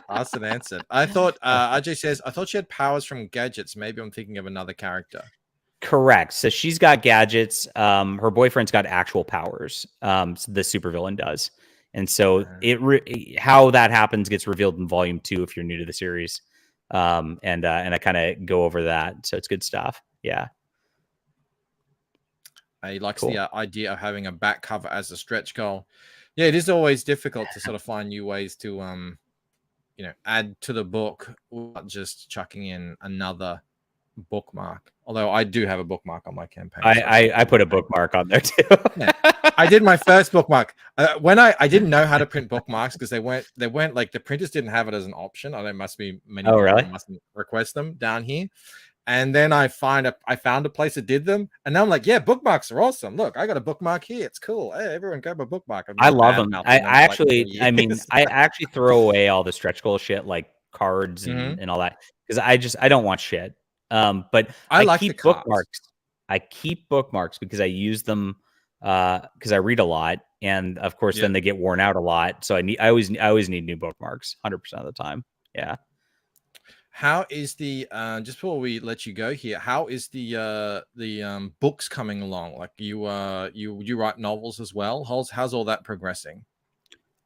Asked and answered. I thought RJ says, I thought she had powers from gadgets. Maybe I'm thinking of another character. Correct. So she's got gadgets. Her boyfriend's got actual powers. The supervillain does. And so how that happens gets revealed in volume 2 if you're new to the series. And I kind of go over that. So it's good stuff. Yeah. He likes the idea of having a back cover as a stretch goal. Yeah, it is always difficult to sort of find new ways to add to the book without just chucking in another bookmark. Although I do have a bookmark on my campaign. I put a bookmark on there too. Yeah. I did my first bookmark when I didn't know how to print bookmarks because they weren't like the printers didn't have it as an option. There must be many people mustn't request them down here. And then I found a place that did them, and now I'm like, yeah, bookmarks are awesome. Look, I got a bookmark here. It's cool. Hey, everyone grab a bookmark. I love them. I actually throw away all the stretch goal shit like cards and all that because I don't want shit. But I like keep bookmarks. I keep bookmarks because I use them because I read a lot, and of course, then they get worn out a lot. So I always need new bookmarks 100% of the time. Yeah. How is the just before we let you go here? How is the books coming along? Like you write novels as well. How's all that progressing?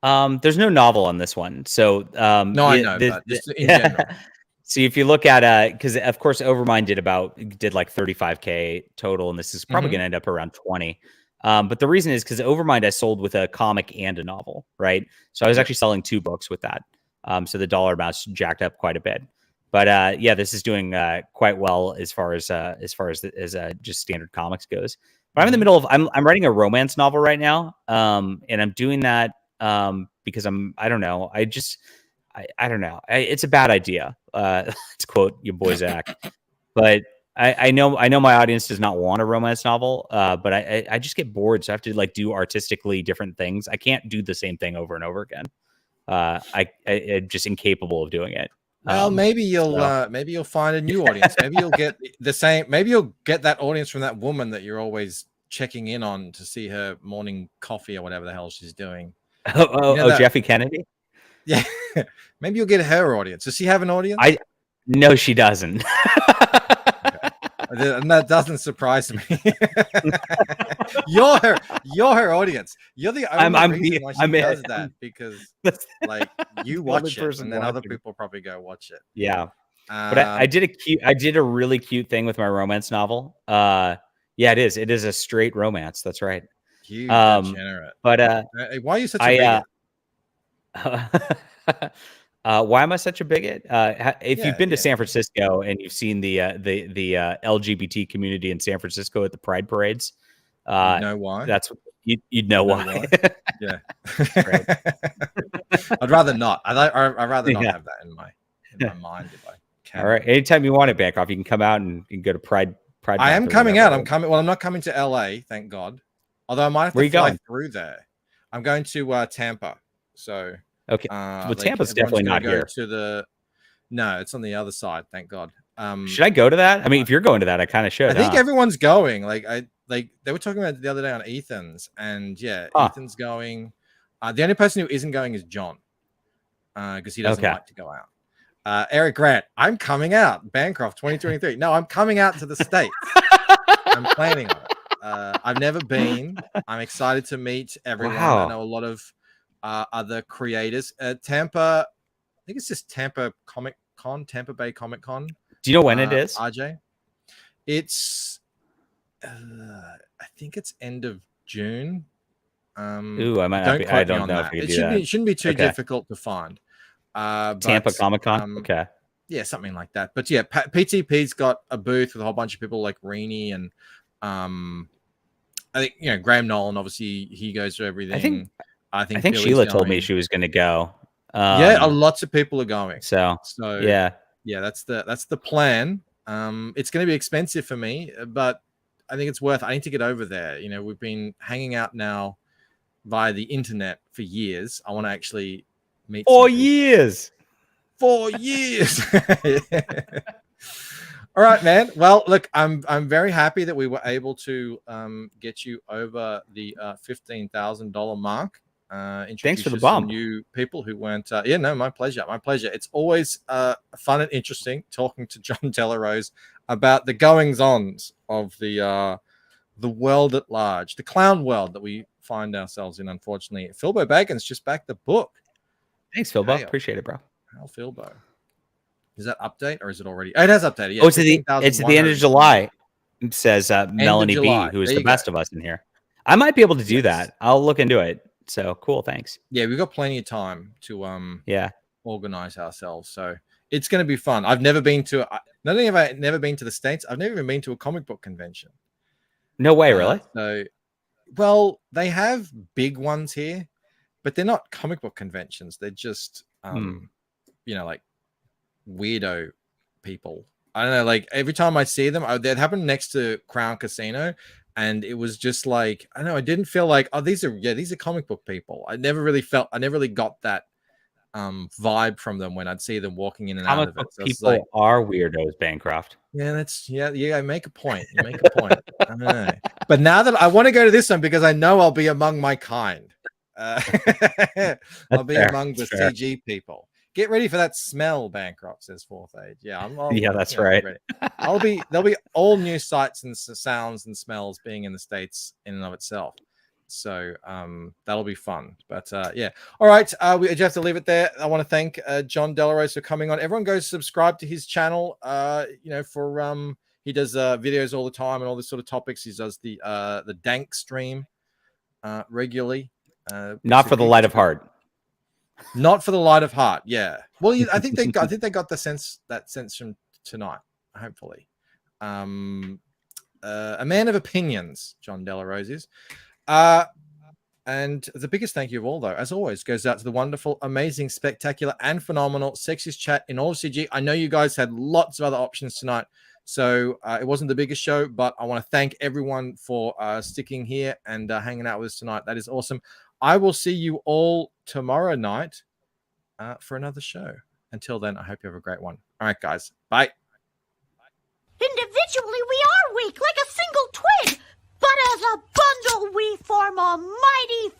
There's no novel on this one, so no, I know, but just in general. See, if you look at because of course Overmind did like 35K total, and this is probably going to end up around 20. But the reason is because Overmind I sold with a comic and a novel, right? So I was actually selling 2 books with that. So the dollar amount's jacked up quite a bit. But yeah, this is doing quite well as far as just standard comics goes. But I'm in the middle of I'm writing a romance novel right now, and I'm doing that because I don't know. I don't know. It's a bad idea. To quote your boy Zach, but I know my audience does not want a romance novel. But I just get bored, so I have to like do artistically different things. I can't do the same thing over and over again. I'm just incapable of doing it. Well, maybe you'll find a new audience. Maybe you'll get the same. Maybe you'll get that audience from that woman that you're always checking in on to see her morning coffee or whatever the hell she's doing. Jeffy Kennedy. Yeah, maybe you'll get her audience. Does she have an audience? No, she doesn't. And that doesn't surprise me. you're her audience. You're the only reason why she does that because like you watch it and then other people probably go watch it. Yeah, but I did a really cute thing with my romance novel. Yeah, it is a straight romance. That's right. You degenerate. But why are you such a bigot? Why am I such a bigot? If you've been to San Francisco and you've seen the LGBT community in San Francisco at the Pride parades, You know why? That's you'd know why. Yeah. I'd rather not. I'd rather not have that in my mind if I can. All right. Anytime you want it, Bancroft, you can come out and you can go to Pride. I am coming out. I'm coming. Well, I'm not coming to LA, thank God. Although I might have to fly through there. I'm going to Tampa. So okay. Well, Tampa's definitely not here. No, it's on the other side. Thank God. Should I go to that? I mean, if you're going to that, I kind of should. I think everyone's going. Like they were talking about it the other day on Ethan's, and Ethan's going. The only person who isn't going is John, because he doesn't like to go out. Eric Grant, I'm coming out. Bancroft 2023. No, I'm coming out to the States. I'm planning on it. I've never been. I'm excited to meet everyone. Wow. I know a lot of other creators. Tampa, I think it's just Tampa Comic Con, Tampa Bay Comic Con. Do you know when it is? RJ? It's I think it's end of June. Ooh, I might not be, I don't know if you do that. It shouldn't be too difficult to find. Tampa Comic Con. Okay. Yeah, something like that. But yeah, PTP's got a booth with a whole bunch of people like Reenie and I think Graham Nolan. Obviously, he goes to everything. I think Sheila told me she was going to go. Lots of people are going. So yeah, that's the plan. It's going to be expensive for me, but I think it's worth. I need to get over there. We've been hanging out now via the internet for years. I want to actually meet 4 years. 4 years. All right, man. Well, look, I'm very happy that we were able to get you over the $15,000 mark. Thanks for the bump. New people who weren't. My pleasure. My pleasure. It's always fun and interesting talking to John Delarose about the goings-ons of the world at large, the clown world that we find ourselves in. Unfortunately, Philbo Baggins just backed the book. Thanks, Philbo. Appreciate it, bro. How Philbo? Is that update or is it already? It has updated. Yeah, it's at the end of July. It says Melanie B, who is the best of us in here. I might be able to do that. I'll look into it. So cool, thanks. Yeah, we've got plenty of time to organize ourselves. So it's going to be fun. I've never been to. Not only have I never been to the States, I've never even been to a comic book convention. No way, really? Well, they have big ones here, but they're not comic book conventions. They're just, like weirdo people. I don't know. Like every time I see them, they'd happen next to Crown Casino. And it was just like, I don't know, I didn't feel like, these are comic book people. I never really got that vibe from them when I'd see them walking in and out of it. So people are weirdos, Bancroft. Yeah, I make a point. You make a point. I don't know. But now that I want to go to this one because I know I'll be among my kind. I'll be among the CG people. Get ready for that smell, Bancroft, says Fourth Age. Yeah, that's right. There'll be all new sights and sounds and smells being in the States in and of itself. So that'll be fun. But all right, we just have to leave it there. I want to thank John Delarose for coming on. Everyone go subscribe to his channel. For he does videos all the time and all this sort of topics. He does the Dank stream regularly. Not for the light of heart. Not for the light of heart. Yeah. Well, I think they got that sense from tonight. Hopefully, a man of opinions, John Delarose is. And the biggest thank you of all, though, as always, goes out to the wonderful, amazing, spectacular, and phenomenal sexiest chat in all of CG. I know you guys had lots of other options tonight, so it wasn't the biggest show, but I want to thank everyone for sticking here and hanging out with us tonight. That is awesome. I will see you all tomorrow night for another show. Until then, I hope you have a great one. All right, guys. Bye. Individually, we are weak like a single twig, but as a bundle, we form a mighty